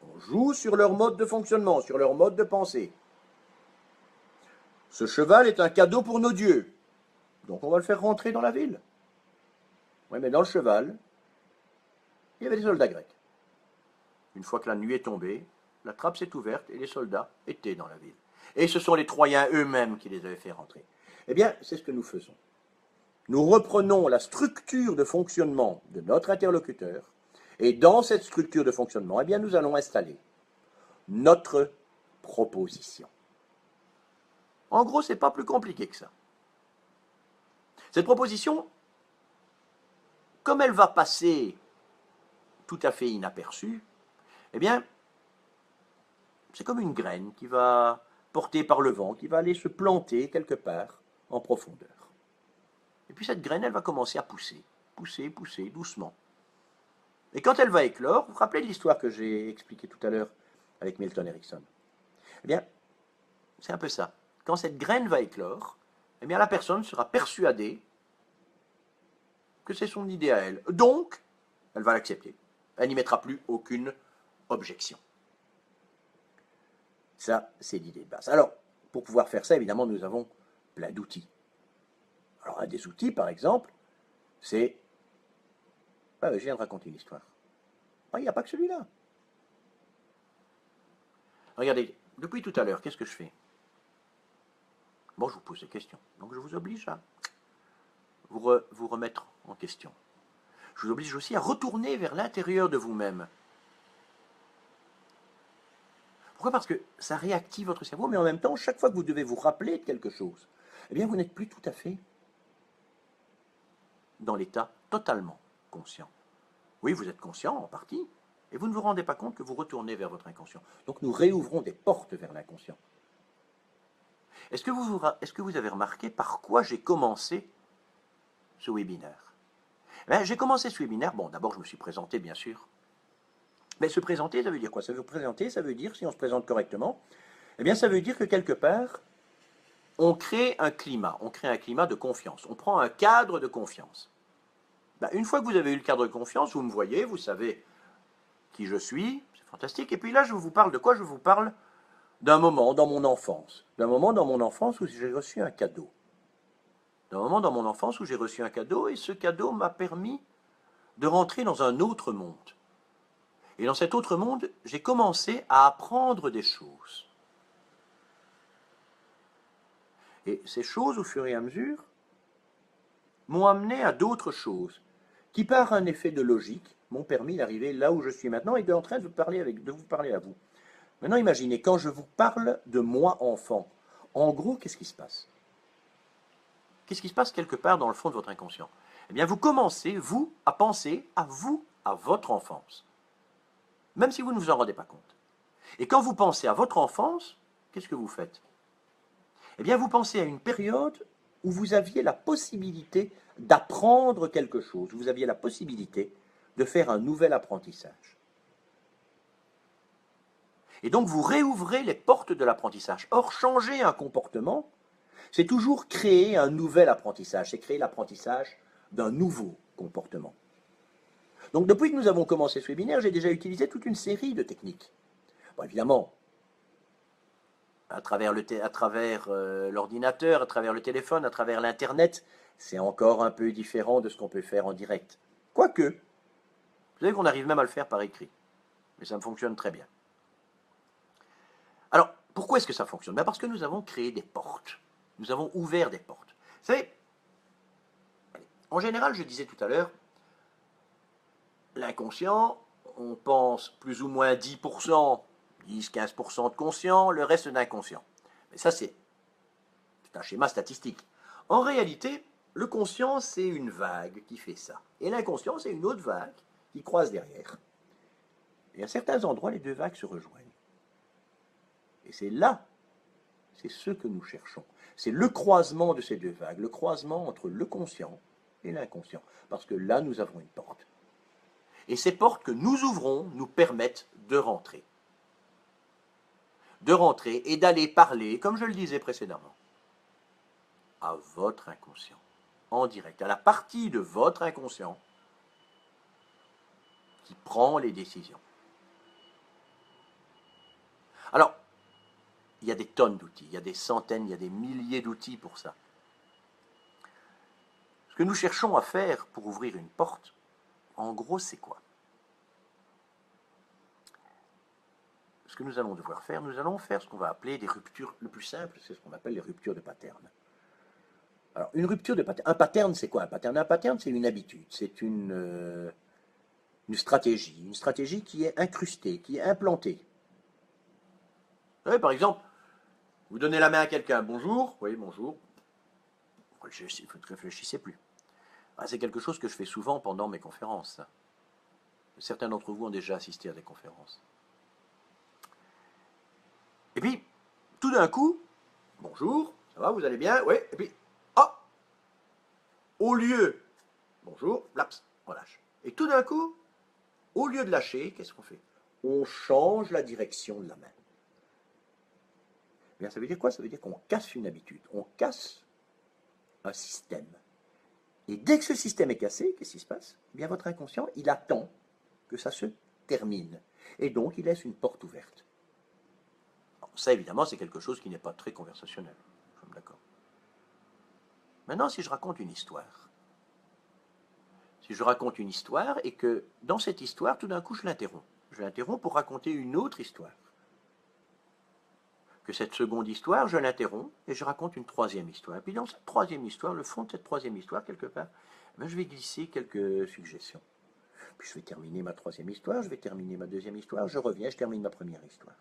On joue sur leur mode de fonctionnement, sur leur mode de pensée. Ce cheval est un cadeau pour nos dieux, donc on va le faire rentrer dans la ville. Oui, mais dans le cheval, il y avait des soldats grecs. Une fois que la nuit est tombée, la trappe s'est ouverte et les soldats étaient dans la ville. Et ce sont les Troyens eux-mêmes qui les avaient fait rentrer. Eh bien, c'est ce que nous faisons. Nous reprenons la structure de fonctionnement de notre interlocuteur, et dans cette structure de fonctionnement, eh bien, nous allons installer notre proposition. En gros, ce n'est pas plus compliqué que ça. Cette proposition, comme elle va passer tout à fait inaperçue, eh bien, c'est comme une graine qui va portée par le vent, qui va aller se planter quelque part en profondeur. Et puis cette graine, elle va commencer à pousser, pousser, pousser, doucement. Et quand elle va éclore, vous vous rappelez de l'histoire que j'ai expliquée tout à l'heure avec Milton Erickson? Eh bien, c'est un peu ça. Quand cette graine va éclore, eh bien la personne sera persuadée que c'est son idée à elle. Donc, elle va l'accepter. Elle n'y mettra plus aucune objection. Ça, c'est l'idée de base. Alors, pour pouvoir faire ça, évidemment, nous avons plein d'outils. Alors, un des outils, par exemple, c'est... je viens de raconter une histoire. Il n'y a pas que celui-là. Regardez, depuis tout à l'heure, qu'est-ce que je fais? Bon, je vous pose des questions. Donc, je vous oblige à vous remettre en question. Je vous oblige aussi à retourner vers l'intérieur de vous-même. Pourquoi? Parce que ça réactive votre cerveau, mais en même temps, chaque fois que vous devez vous rappeler de quelque chose, eh bien, vous n'êtes plus tout à fait dans l'état totalement conscient. Oui, vous êtes conscient en partie, et vous ne vous rendez pas compte que vous retournez vers votre inconscient. Donc, nous réouvrons des portes vers l'inconscient. Est-ce que vous avez remarqué par quoi j'ai commencé ce webinaire? J'ai commencé ce webinaire, bon, d'abord, je me suis présenté, bien sûr. Mais se présenter, ça veut dire quoi? Ça veut présenter, ça veut dire, si on se présente correctement, eh bien, ça veut dire que quelque part, on crée un climat de confiance. On prend un cadre de confiance. Une fois que vous avez eu le cadre de confiance, vous me voyez, vous savez qui je suis, c'est fantastique. Et puis là, je vous parle de quoi? Je vous parle d'un moment dans mon enfance. D'un moment dans mon enfance où j'ai reçu un cadeau. D'un moment dans mon enfance où j'ai reçu un cadeau, et ce cadeau m'a permis de rentrer dans un autre monde. Et dans cet autre monde, j'ai commencé à apprendre des choses. Et ces choses, au fur et à mesure, m'ont amené à d'autres choses, qui par un effet de logique, m'ont permis d'arriver là où je suis maintenant et en train de vous parler à vous. Maintenant, imaginez, quand je vous parle de moi enfant, en gros, qu'est-ce qui se passe? Qu'est-ce qui se passe quelque part dans le fond de votre inconscient? Eh bien, vous commencez, vous, à penser à vous, à votre enfance, même si vous ne vous en rendez pas compte. Et quand vous pensez à votre enfance, qu'est-ce que vous faites? Eh bien, vous pensez à une période où vous aviez la possibilité d'apprendre quelque chose, vous aviez la possibilité de faire un nouvel apprentissage. Et donc, vous réouvrez les portes de l'apprentissage. Or, changer un comportement, c'est toujours créer un nouvel apprentissage, c'est créer l'apprentissage d'un nouveau comportement. Donc, depuis que nous avons commencé ce webinaire, j'ai déjà utilisé toute une série de techniques. Bon, évidemment, à travers l'ordinateur, à travers le téléphone, à travers l'Internet, c'est encore un peu différent de ce qu'on peut faire en direct. Quoique, vous savez qu'on arrive même à le faire par écrit. Mais ça me fonctionne très bien. Alors, pourquoi est-ce que ça fonctionne? Ben parce que nous avons créé des portes. Nous avons ouvert des portes. Vous savez, en général, je disais tout à l'heure, l'inconscient, on pense plus ou moins 10%, 10-15% de conscient, le reste d'inconscient. Mais ça, c'est un schéma statistique. En réalité, le conscient, c'est une vague qui fait ça. Et l'inconscient, c'est une autre vague qui croise derrière. Et à certains endroits, les deux vagues se rejoignent. Et c'est là, c'est ce que nous cherchons. C'est le croisement de ces deux vagues, le croisement entre le conscient et l'inconscient. Parce que là, nous avons une porte. Et ces portes que nous ouvrons nous permettent de rentrer. De rentrer et d'aller parler, comme je le disais précédemment, à votre inconscient, en direct, à la partie de votre inconscient qui prend les décisions. Alors, il y a des tonnes d'outils, il y a des centaines, il y a des milliers d'outils pour ça. Ce que nous cherchons à faire pour ouvrir une porte, en gros, c'est quoi? Ce que nous allons devoir faire, nous allons faire ce qu'on va appeler des ruptures. Le plus simple, c'est ce qu'on appelle les ruptures de pattern. Alors, une rupture de pattern, un pattern, c'est quoi un pattern? Un pattern, c'est une habitude, c'est une stratégie qui est incrustée, qui est implantée. Vous savez, par exemple, vous donnez la main à quelqu'un, bonjour, oui, bonjour, vous ne réfléchissez plus. Ah, c'est quelque chose que je fais souvent pendant mes conférences. Certains d'entre vous ont déjà assisté à des conférences. Et puis, tout d'un coup, bonjour, ça va, vous allez bien? Oui, et puis, oh, au lieu, bonjour, laps, on lâche. Et tout d'un coup, au lieu de lâcher, qu'est-ce qu'on fait? On change la direction de la main. Eh bien, ça veut dire quoi? Ça veut dire qu'on casse une habitude, on casse un système. Et dès que ce système est cassé, qu'est-ce qui se passe? Eh bien, votre inconscient, il attend que ça se termine. Et donc, il laisse une porte ouverte. Alors, ça, évidemment, c'est quelque chose qui n'est pas très conversationnel. Nous sommes d'accord. Maintenant, si je raconte une histoire, si je raconte une histoire et que dans cette histoire, tout d'un coup, je l'interromps pour raconter une autre histoire. Que cette seconde histoire, je l'interromps et je raconte une troisième histoire. Et puis dans cette troisième histoire, le fond de cette troisième histoire, quelque part, je vais glisser quelques suggestions. Puis je vais terminer ma troisième histoire, je vais terminer ma deuxième histoire, je reviens, je termine ma première histoire.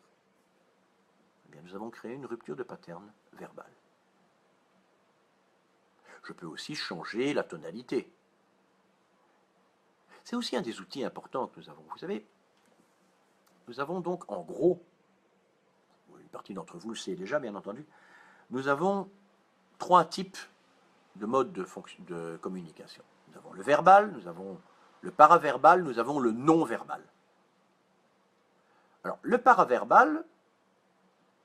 Eh bien, nous avons créé une rupture de pattern verbal. Je peux aussi changer la tonalité. C'est aussi un des outils importants que nous avons. Vous savez, nous avons donc en gros, une partie d'entre vous le sait déjà bien entendu, nous avons trois types de modes de communication. Nous avons le verbal, nous avons le paraverbal, nous avons le non-verbal. Alors, le paraverbal,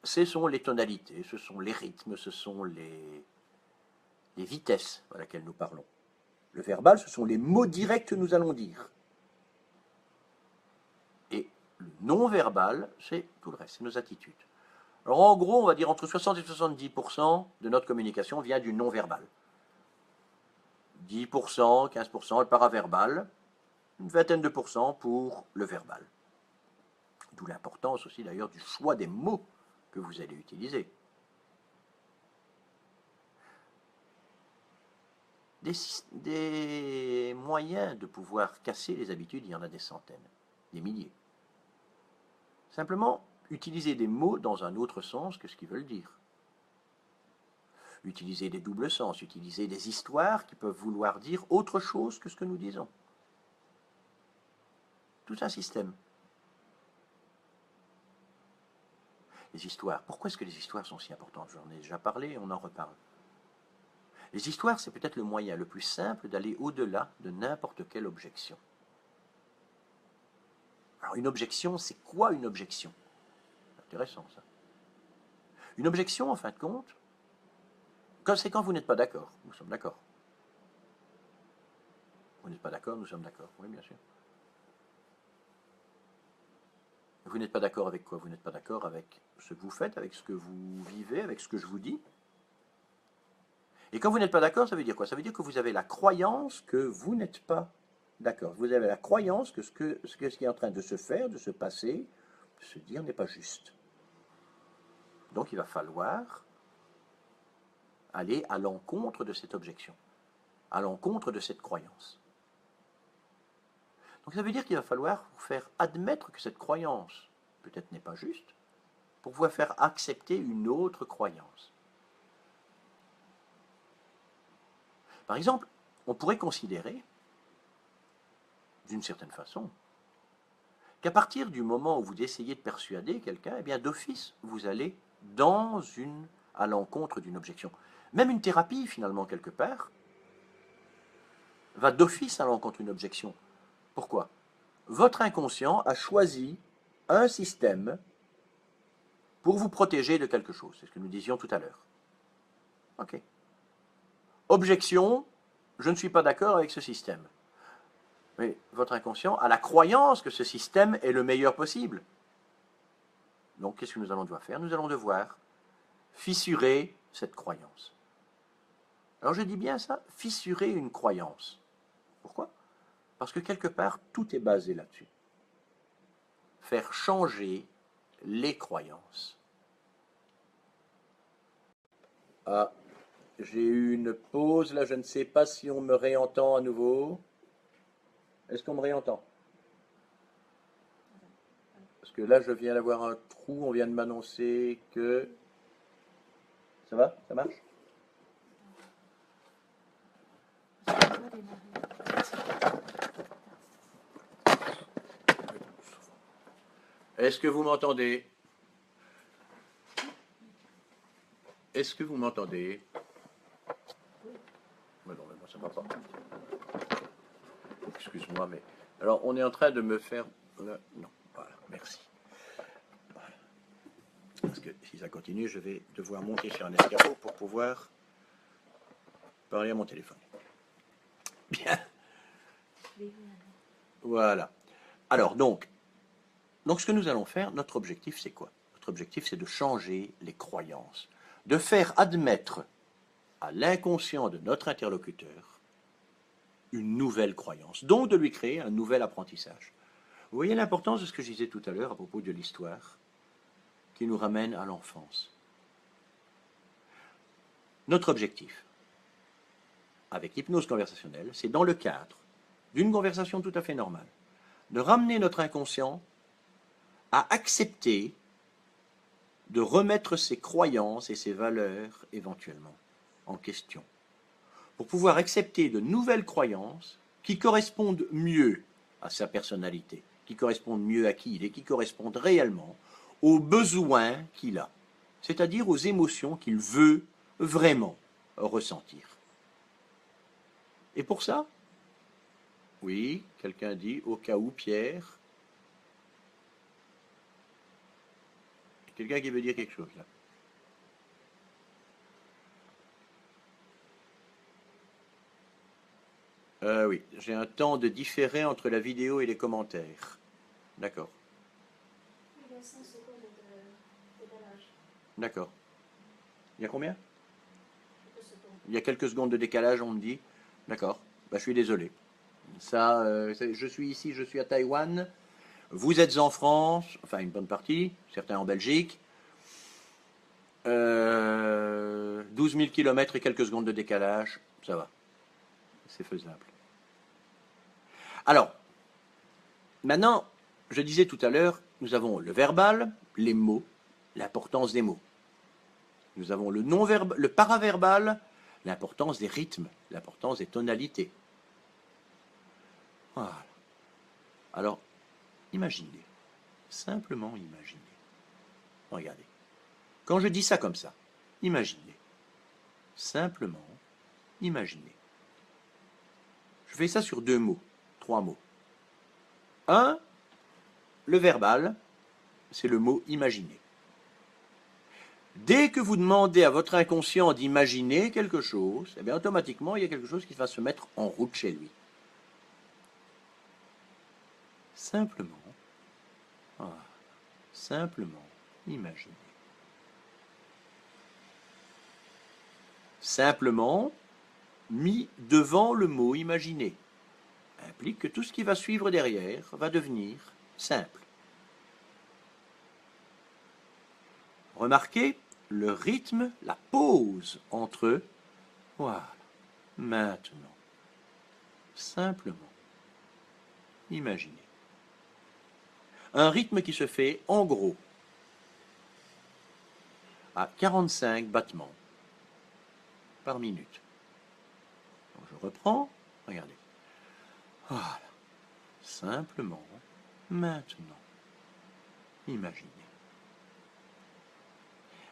ce sont les tonalités, ce sont les rythmes, ce sont les vitesses à laquelle nous parlons. Le verbal, ce sont les mots directs que nous allons dire. Et le non-verbal, c'est tout le reste, c'est nos attitudes. Alors en gros, on va dire entre 60 et 70% de notre communication vient du non-verbal. 10%, 15% le paraverbal, une vingtaine de pourcents pour le verbal. D'où l'importance aussi d'ailleurs du choix des mots que vous allez utiliser. Des moyens de pouvoir casser les habitudes, il y en a des centaines, des milliers. Simplement, utiliser des mots dans un autre sens que ce qu'ils veulent dire. Utiliser des doubles sens, utiliser des histoires qui peuvent vouloir dire autre chose que ce que nous disons. Tout un système. Les histoires. Pourquoi est-ce que les histoires sont si importantes? J'en ai déjà parlé, on en reparle. Les histoires, c'est peut-être le moyen le plus simple d'aller au-delà de n'importe quelle objection. Alors une objection, c'est quoi une objection? Intéressant ça. Une objection, en fin de compte, c'est quand vous n'êtes pas d'accord. Nous sommes d'accord. Vous n'êtes pas d'accord, nous sommes d'accord. Oui, bien sûr. Vous n'êtes pas d'accord avec quoi? Vous n'êtes pas d'accord avec ce que vous faites, avec ce que vous vivez, avec ce que je vous dis. Et quand vous n'êtes pas d'accord, ça veut dire quoi? Ça veut dire que vous avez la croyance que vous n'êtes pas d'accord. Vous avez la croyance que ce qui est en train de se faire, de se passer, de se dire n'est pas juste. Donc il va falloir aller à l'encontre de cette objection, à l'encontre de cette croyance. Donc ça veut dire qu'il va falloir vous faire admettre que cette croyance, peut-être n'est pas juste, pour vous faire accepter une autre croyance. Par exemple, on pourrait considérer, d'une certaine façon, qu'à partir du moment où vous essayez de persuader quelqu'un, eh bien d'office, vous allez à l'encontre d'une objection. Même une thérapie, finalement, quelque part, va d'office à l'encontre d'une objection. Pourquoi? Votre inconscient a choisi un système pour vous protéger de quelque chose. C'est ce que nous disions tout à l'heure. Ok. Objection, je ne suis pas d'accord avec ce système. Mais votre inconscient a la croyance que ce système est le meilleur possible. Donc, qu'est-ce que nous allons devoir faire? Nous allons devoir fissurer cette croyance. Alors, je dis bien ça, fissurer une croyance. Pourquoi? Parce que quelque part, tout est basé là-dessus. Faire changer les croyances. Ah, j'ai eu une pause, là, je ne sais pas si on me réentend à nouveau. Est-ce qu'on me réentend? Parce que là, je viens d'avoir un trou, on vient de m'annoncer que... Ça va? Ça marche? Est-ce que vous m'entendez? Est-ce que vous m'entendez? Mais non, mais moi ça ne va pas. Excuse-moi, mais... Alors, on est en train de me faire... Non, voilà, merci. Voilà. Parce que si ça continue, je vais devoir monter sur un escabeau pour pouvoir parler à mon téléphone. Bien. Voilà. Alors, donc ce que nous allons faire, notre objectif, c'est quoi? Notre objectif, c'est de changer les croyances, de faire admettre à l'inconscient de notre interlocuteur une nouvelle croyance, donc de lui créer un nouvel apprentissage. Vous voyez l'importance de ce que je disais tout à l'heure à propos de l'histoire qui nous ramène à l'enfance. Notre objectif, avec l'hypnose conversationnelle, c'est dans le cadre d'une conversation tout à fait normale, de ramener notre inconscient à accepter de remettre ses croyances et ses valeurs éventuellement en question, pour pouvoir accepter de nouvelles croyances qui correspondent mieux à sa personnalité, qui correspondent mieux à qui il est, qui correspondent réellement aux besoins qu'il a, c'est-à-dire aux émotions qu'il veut vraiment ressentir. Et pour ça, oui, quelqu'un dit, au cas où, Pierre, quelqu'un qui veut dire quelque chose là. Oui, j'ai un temps de différé entre la vidéo et les commentaires. D'accord. Il y a 5 secondes de décalage. D'accord. Il y a combien? Quelques secondes. Il y a quelques secondes de décalage, on me dit. D'accord. Bah, je suis désolé. Ça, je suis ici, je suis à Taïwan. Vous êtes en France, enfin une bonne partie, certains en Belgique. 12 000 km et quelques secondes de décalage, ça va. C'est faisable. Alors, maintenant, je disais tout à l'heure, nous avons le verbal, les mots, l'importance des mots. Nous avons le non-verbal, le paraverbal, l'importance des rythmes, l'importance des tonalités. Voilà. Alors, imaginez, simplement imaginez. Regardez. Quand je dis ça comme ça, imaginez. Simplement, imaginez. Je fais ça sur 2 mots, 3 mots. 1, le verbal, c'est le mot imaginer. Dès que vous demandez à votre inconscient d'imaginer quelque chose, eh bien automatiquement, il y a quelque chose qui va se mettre en route chez lui. Simplement, simplement, imaginez. Simplement, mis devant le mot imaginer, implique que tout ce qui va suivre derrière va devenir simple. Remarquez le rythme, la pause entre eux. Voilà. Maintenant, simplement, imaginez. Un rythme qui se fait en gros à 45 battements par minute. Donc je reprends, regardez. Voilà. Simplement, maintenant, imaginez.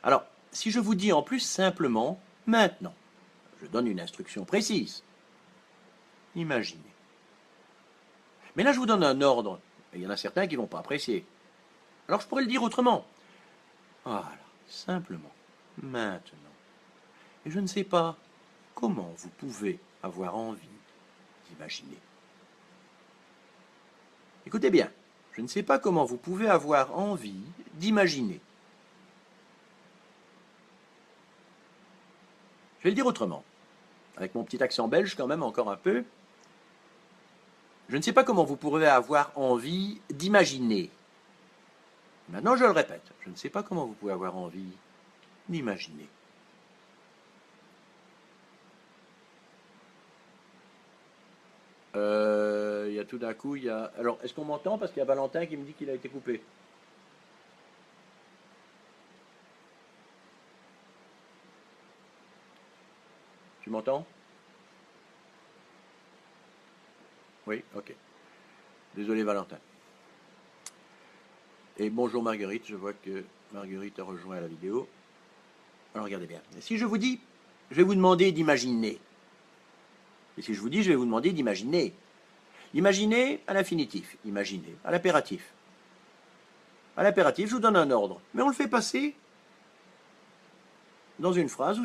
Alors, si je vous dis en plus simplement, maintenant, je donne une instruction précise. Imaginez. Mais là, je vous donne un ordre. Et il y en a certains qui ne vont pas apprécier. Alors, je pourrais le dire autrement. Voilà, simplement, maintenant. Et je ne sais pas comment vous pouvez avoir envie d'imaginer. Écoutez bien, je ne sais pas comment vous pouvez avoir envie d'imaginer. Je vais le dire autrement, avec mon petit accent belge quand même encore un peu. Je ne sais pas comment vous pourrez avoir envie d'imaginer. Maintenant, je le répète, je ne sais pas comment vous pouvez avoir envie d'imaginer. Il y a tout d'un coup, il y a... Alors, est-ce qu'on m'entend? Parce qu'il y a Valentin qui me dit qu'il a été coupé. Tu m'entends? Oui, ok. Désolé Valentin. Et bonjour Marguerite, je vois que Marguerite a rejoint la vidéo. Alors regardez bien. Si je vous dis, je vais vous demander d'imaginer. Et si je vous dis, je vais vous demander d'imaginer. Imaginez à l'infinitif, imaginez à l'impératif. À l'impératif, je vous donne un ordre. Mais on le fait passer dans une phrase où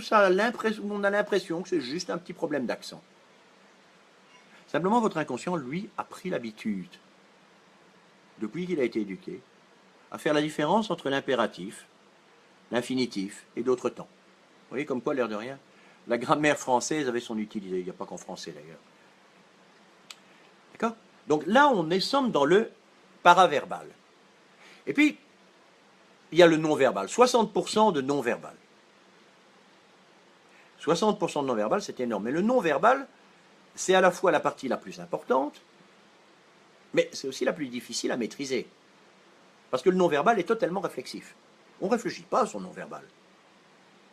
on a l'impression que c'est juste un petit problème d'accent. Simplement, votre inconscient, lui, a pris l'habitude, depuis qu'il a été éduqué, à faire la différence entre l'impératif, l'infinitif et d'autres temps. Vous voyez comme quoi, l'air de rien, la grammaire française avait son utilité. Il n'y a pas qu'en français d'ailleurs. D'accord? Donc là, on est somme dans le paraverbal. Et puis, il y a le non-verbal. 60% de non-verbal. 60% de non-verbal, c'est énorme. Mais le non-verbal, c'est à la fois la partie la plus importante, mais c'est aussi la plus difficile à maîtriser. Parce que le non-verbal est totalement réflexif. On ne réfléchit pas à son non-verbal.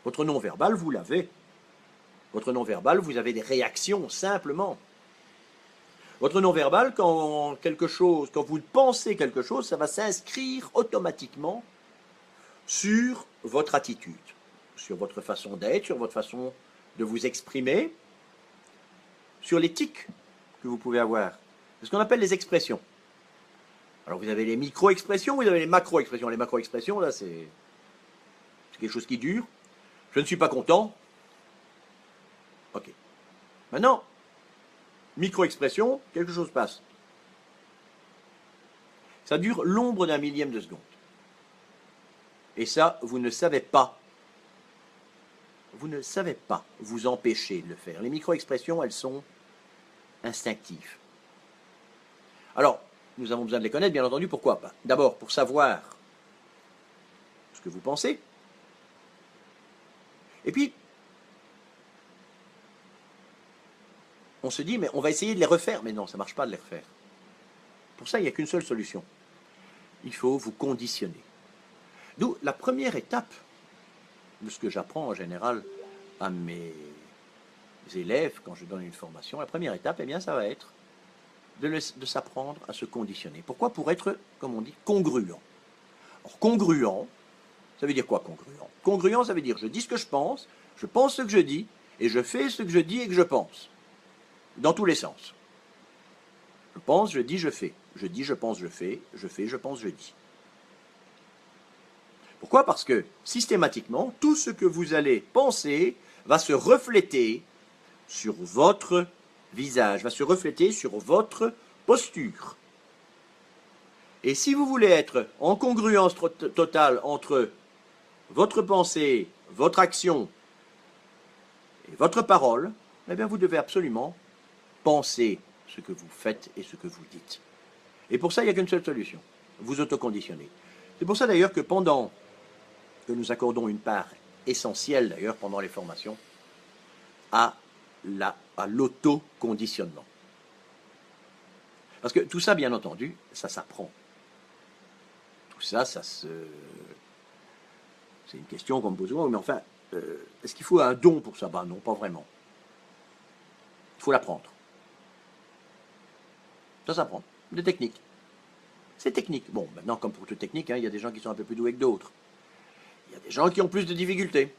Votre non-verbal, vous l'avez. Votre non-verbal, vous avez des réactions, simplement. Votre non-verbal, quand vous pensez quelque chose, ça va s'inscrire automatiquement sur votre attitude, sur votre façon d'être, sur votre façon de vous exprimer, sur les tics que vous pouvez avoir. C'est ce qu'on appelle les expressions. Alors vous avez les micro-expressions, vous avez les macro-expressions. Les macro-expressions, là, c'est quelque chose qui dure. Je ne suis pas content. Ok. Maintenant, micro-expression, quelque chose passe. Ça dure l'ombre d'un millième de seconde. Et ça, vous ne savez pas. Vous ne savez pas vous empêcher de le faire. Les micro-expressions, elles sont instinctives. Alors, nous avons besoin de les connaître, bien entendu. Pourquoi pas? D'abord, pour savoir ce que vous pensez. Et puis, on se dit, mais on va essayer de les refaire. Mais non, ça ne marche pas de les refaire. Pour ça, il n'y a qu'une seule solution. Il faut vous conditionner. D'où la première étape de ce que j'apprends en général à mes élèves quand je donne une formation, la première étape, eh bien, ça va être de s'apprendre à se conditionner. Pourquoi? Pour être, comme on dit, congruent. Alors, congruent, ça veut dire quoi, congruent? Congruent, ça veut dire je dis ce que je pense ce que je dis, et je fais ce que je dis et que je pense. Dans tous les sens. Je pense, je dis, je fais. Je dis, je pense, je fais, je pense, je dis. Pourquoi? Parce que systématiquement, tout ce que vous allez penser va se refléter sur votre visage, va se refléter sur votre posture. Et si vous voulez être en congruence totale entre votre pensée, votre action et votre parole, eh bien vous devez absolument penser ce que vous faites et ce que vous dites. Et pour ça, il n'y a qu'une seule solution, vous autoconditionner. C'est pour ça d'ailleurs que pendant que nous accordons une part essentielle d'ailleurs pendant les formations à l'autoconditionnement. Parce que tout ça, bien entendu, ça s'apprend. Tout ça, c'est une question qu'on me pose souvent, mais enfin, est-ce qu'il faut un don pour ça? Ben non, pas vraiment. Il faut l'apprendre. Ça s'apprend. Des techniques. C'est technique. Bon, maintenant, comme pour toute technique, il y a des gens qui sont un peu plus doués que d'autres. Il y a des gens qui ont plus de difficultés.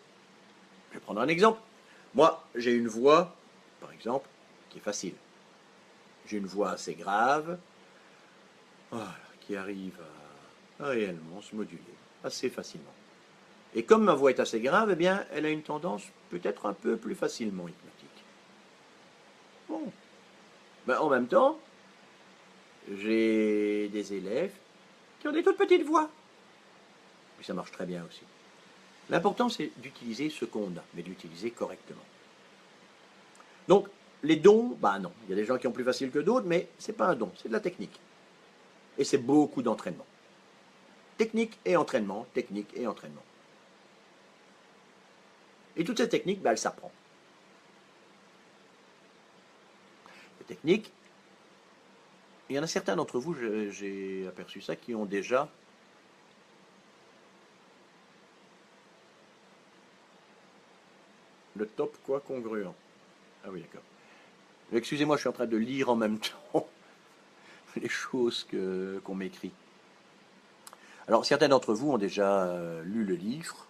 Je vais prendre un exemple. Moi, j'ai une voix, par exemple, qui est facile. J'ai une voix assez grave, voilà, qui arrive à réellement se moduler assez facilement. Et comme ma voix est assez grave, eh bien, elle a une tendance peut-être un peu plus facilement hypnotique. Bon. Ben, en même temps, j'ai des élèves qui ont des toutes petites voix. Et ça marche très bien aussi. L'important, c'est d'utiliser ce qu'on a, mais d'utiliser correctement. Donc, les dons, bah non. Il y a des gens qui ont plus facile que d'autres, mais ce n'est pas un don, c'est de la technique. Et c'est beaucoup d'entraînement. Technique et entraînement, technique et entraînement. Et toute cette technique, bah, elle s'apprend. Les techniques, il y en a certains d'entre vous, j'ai aperçu ça, qui ont déjà le top quoi congruent. Ah oui, d'accord. Excusez-moi, je suis en train de lire en même temps les choses qu'on m'écrit. Alors, certains d'entre vous ont déjà lu le livre.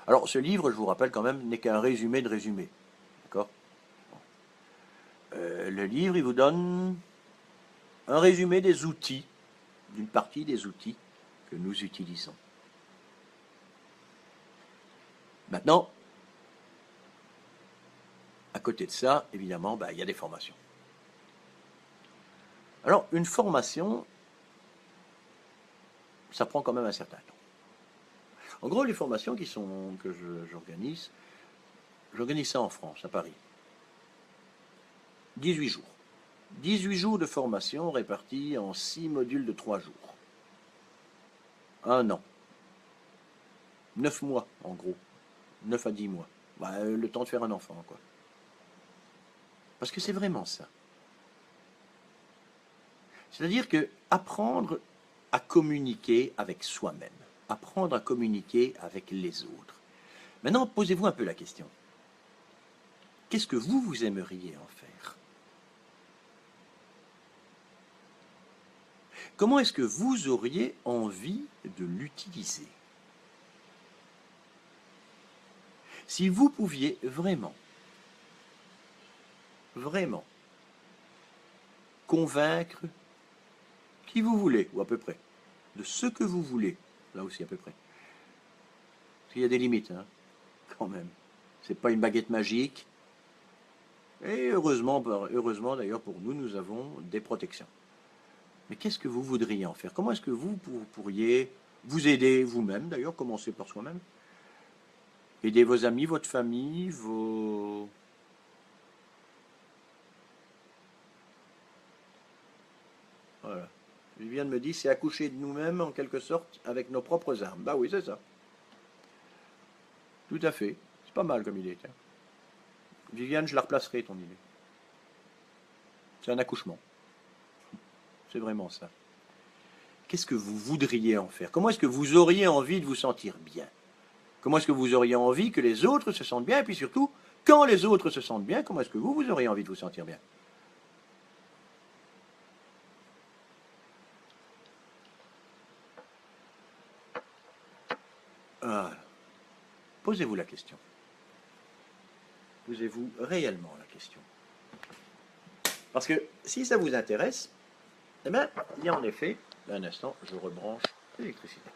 Alors, ce livre, je vous rappelle quand même, n'est qu'un résumé de résumé. D'accord? Le livre, il vous donne un résumé des outils, d'une partie des outils que nous utilisons. Maintenant, à côté de ça, évidemment, il y a des formations. Alors, une formation, ça prend quand même un certain temps. En gros, les formations que j'organise ça en France, à Paris. 18 jours. 18 jours de formation répartis en 6 modules de 3 jours. 1 an. 9 mois, en gros. 9 à 10 mois. Le temps de faire un enfant, quoi. Parce que c'est vraiment ça. C'est-à-dire que apprendre à communiquer avec soi-même, apprendre à communiquer avec les autres. Maintenant, posez-vous un peu la question. Qu'est-ce que vous aimeriez en faire? Comment est-ce que vous auriez envie de l'utiliser? Si vous pouviez vraiment convaincre qui vous voulez, ou à peu près, de ce que vous voulez, là aussi à peu près. Parce qu'il y a des limites, hein, quand même. C'est pas une baguette magique. Et heureusement d'ailleurs pour nous, nous avons des protections. Mais qu'est-ce que vous voudriez en faire? Comment est-ce que vous pourriez vous aider vous-même, d'ailleurs, commencer par soi-même? Aider vos amis, votre famille, vos... Voilà. Viviane me dit, c'est accoucher de nous-mêmes, en quelque sorte, avec nos propres armes. Bah oui, c'est ça. Tout à fait. C'est pas mal comme idée. Tiens. Viviane, je la replacerai, ton idée. C'est un accouchement. C'est vraiment ça. qu'est-ce que vous voudriez en faire? Comment est-ce que vous auriez envie de vous sentir bien? Comment est-ce que vous auriez envie que les autres se sentent bien? Et puis surtout, quand les autres se sentent bien, comment est-ce que vous auriez envie de vous sentir bien? Voilà. Posez-vous la question. Posez-vous réellement la question. Parce que si ça vous intéresse, eh bien, il y a en effet, un instant, je rebranche l'électricité.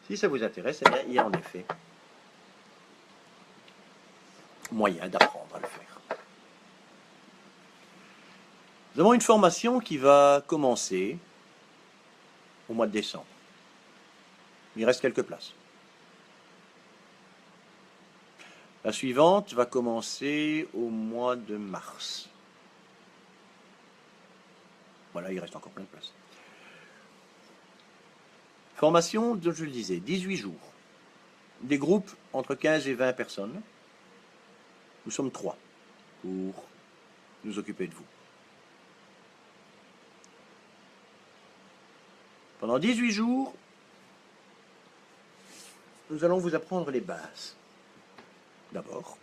Si ça vous intéresse, eh bien, il y a en effet moyen d'apprendre à le faire. Nous avons une formation qui va commencer au mois de décembre. Il reste quelques places. La suivante va commencer au mois de mars. Voilà, il reste encore plein de places. Formation, je le disais, 18 jours. Des groupes entre 15 et 20 personnes. Nous sommes 3 pour nous occuper de vous. Pendant 18 jours, nous allons vous apprendre les bases. D'abord,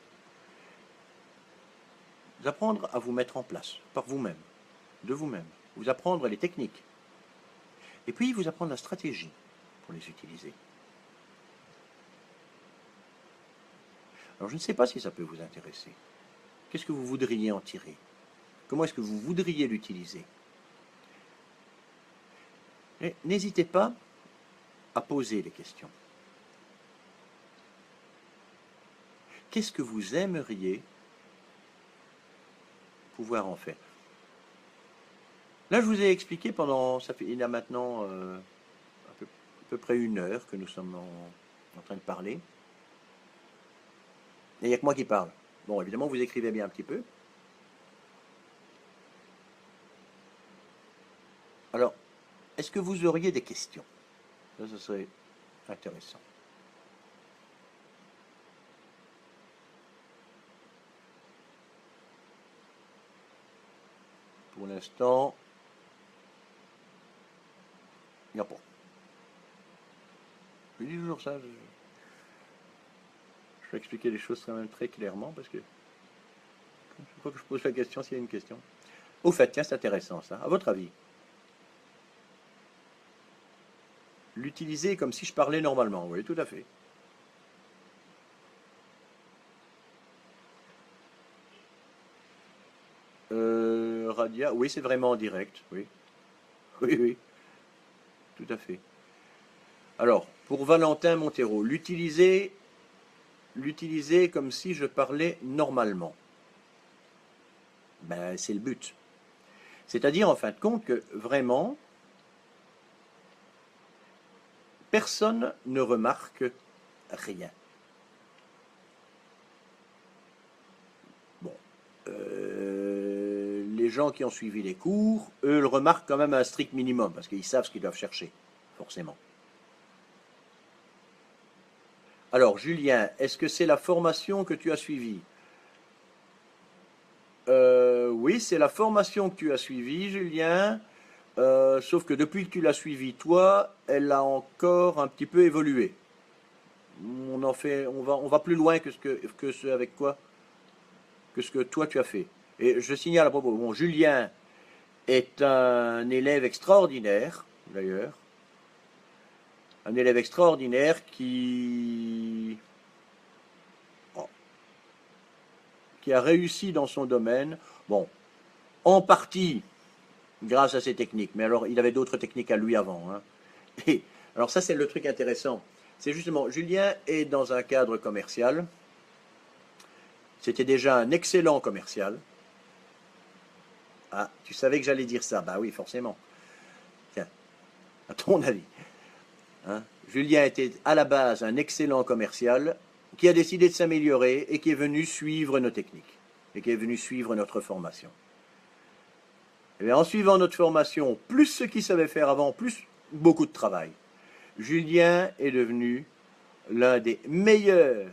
vous apprendre à vous mettre en place par vous-même, de vous-même. Vous apprendre les techniques. Et puis, vous apprendre la stratégie pour les utiliser. Alors, je ne sais pas si ça peut vous intéresser. Qu'est-ce que vous voudriez en tirer? Comment est-ce que vous voudriez l'utiliser? Et n'hésitez pas à poser les questions. Qu'est-ce que vous aimeriez pouvoir en faire? Là, je vous ai expliqué pendant, il y a maintenant à peu près 1 heure que nous sommes en train de parler. Et il n'y a que moi qui parle. Bon, évidemment, vous écrivez bien un petit peu. Alors, est-ce que vous auriez des questions? Ça, ce serait intéressant. Pour l'instant, il n'y a pas. Je dis toujours ça. Je vais expliquer les choses quand même très clairement parce que je crois que je pose la question s'il y a une question. Au fait, tiens, c'est intéressant ça. À votre avis, l'utiliser comme si je parlais normalement, oui, tout à fait. Radia, oui, c'est vraiment en direct, oui. Oui, oui, tout à fait. Alors, pour Valentin Montero, l'utiliser comme si je parlais normalement. Ben, c'est le but. C'est-à-dire, en fin de compte, que vraiment, personne ne remarque rien. Bon. Les gens qui ont suivi les cours, eux, le remarquent quand même à un strict minimum, parce qu'ils savent ce qu'ils doivent chercher, forcément. Alors, Julien, est-ce que c'est la formation que tu as suivie? Oui, c'est la formation que tu as suivie, Julien. Sauf que depuis que tu l'as suivie, toi, elle a encore un petit peu évolué. On va plus loin que ce avec quoi, que ce que toi tu as fait. Et je signale à propos, bon, Julien est un élève extraordinaire, d'ailleurs. Un élève extraordinaire qui a réussi dans son domaine. Bon, en partie grâce à ses techniques, mais alors il avait d'autres techniques à lui avant. Hein. Et alors ça, c'est le truc intéressant. C'est justement, Julien est dans un cadre commercial. C'était déjà un excellent commercial. Ah, tu savais que j'allais dire ça? Bah oui, forcément. Tiens, à ton avis. Hein, Julien était à la base un excellent commercial qui a décidé de s'améliorer et qui est venu suivre nos techniques et qui est venu suivre notre formation. Et bien, en suivant notre formation, plus ce qu'il savait faire avant, plus beaucoup de travail, Julien est devenu l'un des meilleurs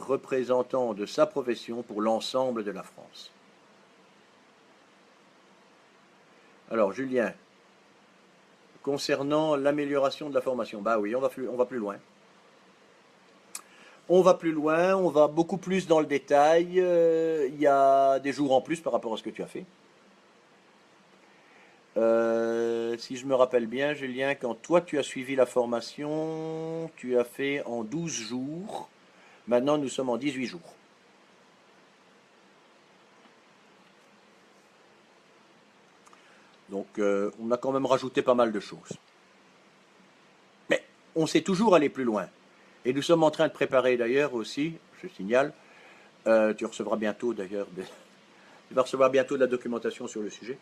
représentants de sa profession pour l'ensemble de la France. Alors, Julien, concernant l'amélioration de la formation, bah oui, on va plus loin. On va plus loin, on va beaucoup plus dans le détail. Il y a des jours en plus par rapport à ce que tu as fait. Si je me rappelle bien, Julien, quand toi tu as suivi la formation, tu as fait en 12 jours. Maintenant, nous sommes en 18 jours. Donc, on a quand même rajouté pas mal de choses. Mais on sait toujours aller plus loin. Et nous sommes en train de préparer d'ailleurs aussi, je signale, tu recevras bientôt d'ailleurs, tu vas recevoir bientôt de la documentation sur le sujet.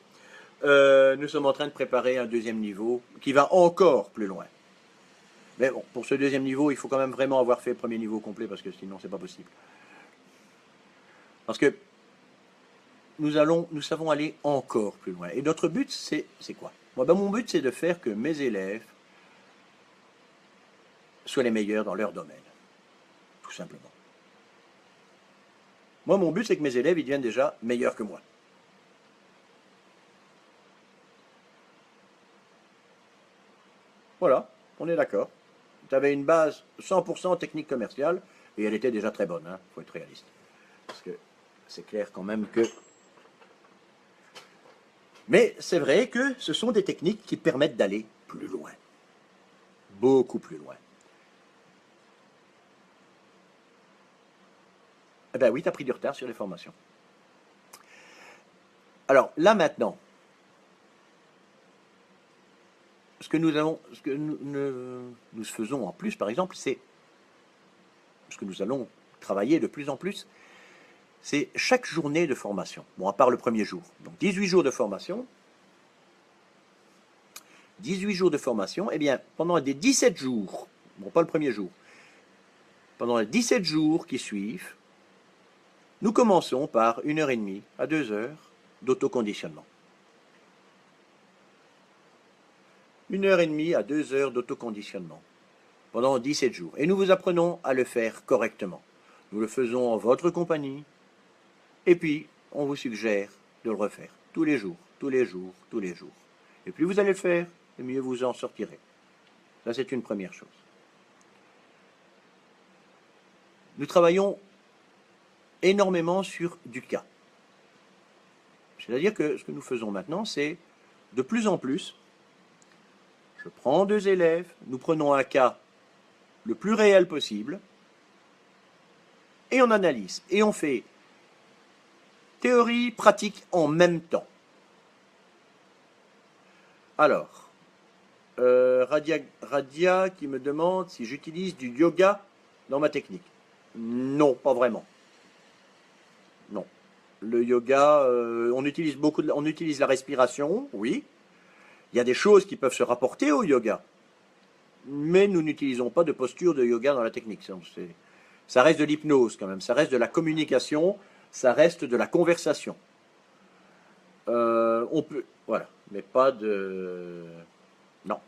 Nous sommes en train de préparer un deuxième niveau qui va encore plus loin. Mais bon, pour ce deuxième niveau, il faut quand même vraiment avoir fait le premier niveau complet parce que sinon c'est pas possible. Parce que nous savons aller encore plus loin. Et notre but, c'est quoi? Moi, ben, mon but, c'est de faire que mes élèves soient les meilleurs dans leur domaine. Tout simplement. Moi, mon but, c'est que mes élèves, ils deviennent déjà meilleurs que moi. Voilà, on est d'accord. Tu avais une base 100% technique commerciale et elle était déjà très bonne, il faut être réaliste. Parce que c'est clair quand même que... Mais c'est vrai que ce sont des techniques qui permettent d'aller plus loin. Beaucoup plus loin. Eh bien oui, tu as pris du retard sur les formations. Alors là maintenant, ce que nous faisons en plus, par exemple, c'est ce que nous allons travailler de plus en plus, c'est chaque journée de formation. Bon, à part le premier jour. Donc 18 jours de formation. 18 jours de formation, eh bien, pendant les 17 jours, bon, pas le premier jour, pendant les 17 jours qui suivent, nous commençons par 1h30 à 2 heures d'autoconditionnement. 1h30 à 2 heures d'autoconditionnement pendant 17 jours. Et nous vous apprenons à le faire correctement. Nous le faisons en votre compagnie. Et puis, on vous suggère de le refaire tous les jours, tous les jours, tous les jours. Et plus vous allez le faire, et mieux vous en sortirez. Ça, c'est une première chose. Nous travaillons énormément sur du cas. C'est-à-dire que ce que nous faisons maintenant, c'est de plus en plus, je prends 2 élèves, nous prenons un cas le plus réel possible, et on analyse, et on fait théorie, pratique en même temps. Alors, Radia qui me demande si j'utilise du yoga dans ma technique. Non, pas vraiment. Non. Le yoga, on utilise la respiration, oui. Il y a des choses qui peuvent se rapporter au yoga. Mais nous n'utilisons pas de posture de yoga dans la technique. Ça reste de l'hypnose quand même, ça reste de la communication, ça reste de la conversation. On peut, voilà, mais pas de... Non.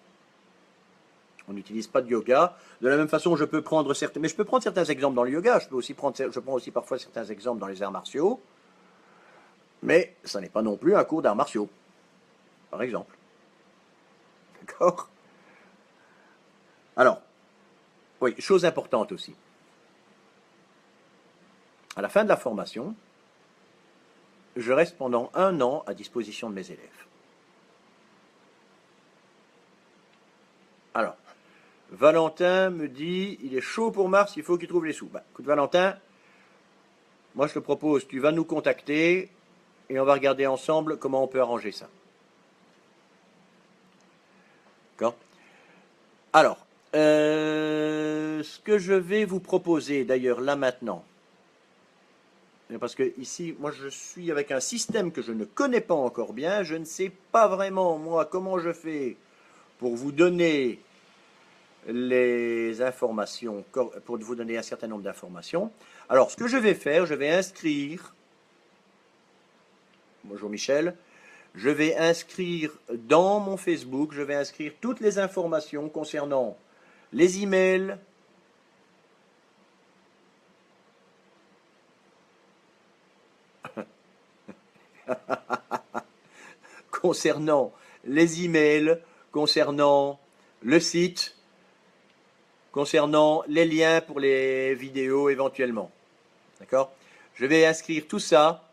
On n'utilise pas de yoga. De la même façon, je peux prendre certains... Mais je peux prendre certains exemples dans le yoga, je prends aussi parfois certains exemples dans les arts martiaux, mais ça n'est pas non plus un cours d'arts martiaux, par exemple. D'accord? Alors, oui, chose importante aussi. À la fin de la formation, je reste pendant 1 an à disposition de mes élèves. Alors, Valentin me dit, il est chaud pour mars, il faut qu'il trouve les sous. Bah, écoute Valentin, moi je te propose, tu vas nous contacter et on va regarder ensemble comment on peut arranger ça. D'accord? Alors, ce que je vais vous proposer d'ailleurs là maintenant, parce que ici, moi je suis avec un système que je ne connais pas encore bien, je ne sais pas vraiment moi comment je fais pour vous donner les informations, pour vous donner un certain nombre d'informations. Alors, ce que je vais faire, je vais inscrire, bonjour Michel, je vais inscrire dans mon Facebook, je vais inscrire toutes les informations concernant les emails, concernant les emails, concernant le site, concernant les liens pour les vidéos éventuellement. D'accord? Je vais inscrire tout ça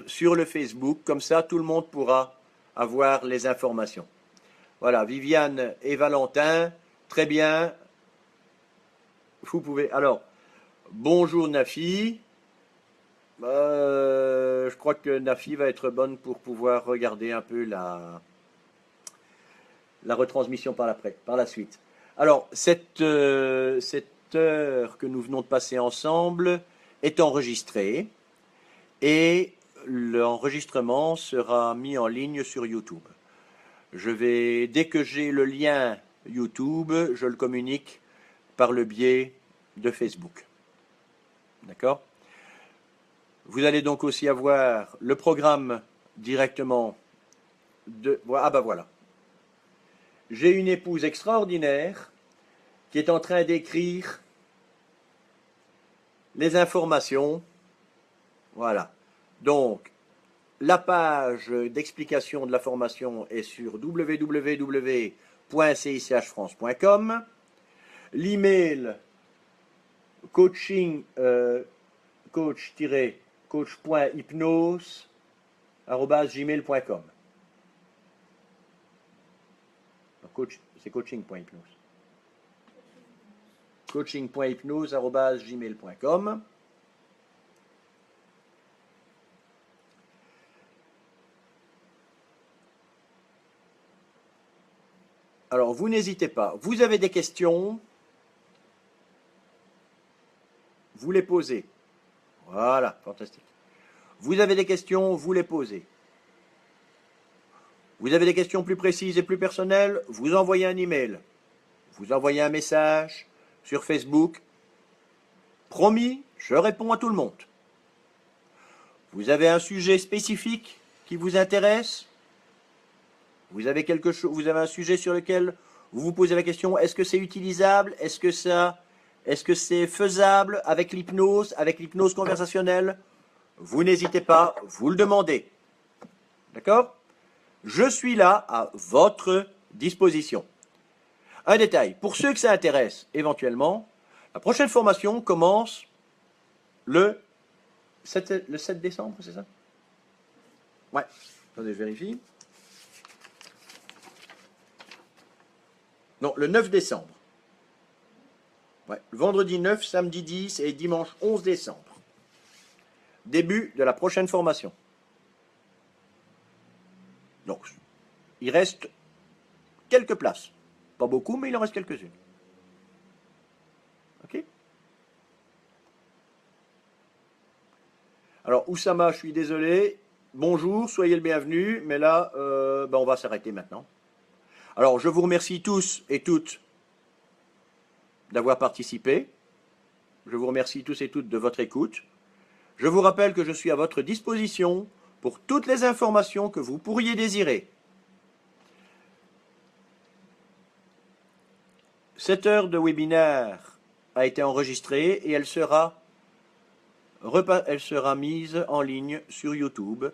sur le Facebook, comme ça tout le monde pourra avoir les informations. Voilà, Viviane et Valentin, très bien. Vous pouvez. Alors, bonjour Nafi. Je crois que Nafi va être bonne pour pouvoir regarder un peu la retransmission par la suite. Alors, cette heure que nous venons de passer ensemble est enregistrée et l'enregistrement sera mis en ligne sur YouTube. Dès que j'ai le lien YouTube, je le communique par le biais de Facebook. D'accord? Vous allez donc aussi avoir le programme directement de... Ah ben voilà. J'ai une épouse extraordinaire qui est en train d'écrire les informations. Voilà. Donc, la page d'explication de la formation est sur www.cichfrance.com. L'email coach-hypnose@gmail.com. C'est coaching.hypnose. coaching.hypnose@gmail.com. Alors, vous n'hésitez pas. Vous avez des questions, vous les posez. Voilà, fantastique. Vous avez des questions, vous les posez. Vous avez des questions plus précises et plus personnelles, vous envoyez un email. Vous envoyez un message sur Facebook. Promis, je réponds à tout le monde. Vous avez un sujet spécifique qui vous intéresse? Vous avez un sujet sur lequel vous vous posez la question, est-ce que c'est utilisable? Est-ce que c'est faisable avec l'hypnose conversationnelle? Vous n'hésitez pas, vous le demandez. D'accord? Je suis là à votre disposition. Un détail, pour ceux que ça intéresse, éventuellement, la prochaine formation commence le 7 décembre, c'est ça? Ouais, attendez, je vérifie. Non, le 9 décembre. Ouais, le vendredi 9, samedi 10 et dimanche 11 décembre. Début de la prochaine formation. Donc, il reste quelques places. Pas beaucoup, mais il en reste quelques-unes. Ok? Alors, Oussama, je suis désolé. Bonjour, soyez le bienvenu. Mais là, on va s'arrêter maintenant. Alors, je vous remercie tous et toutes d'avoir participé. Je vous remercie tous et toutes de votre écoute. Je vous rappelle que je suis à votre disposition pour toutes les informations que vous pourriez désirer. Cette heure de webinaire a été enregistrée et elle sera mise en ligne sur YouTube.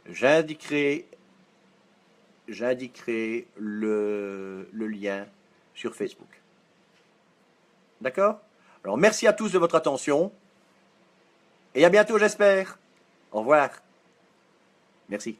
J'indiquerai le lien sur Facebook. D'accord? Alors, merci à tous de votre attention. Et à bientôt, j'espère. Au revoir. Merci.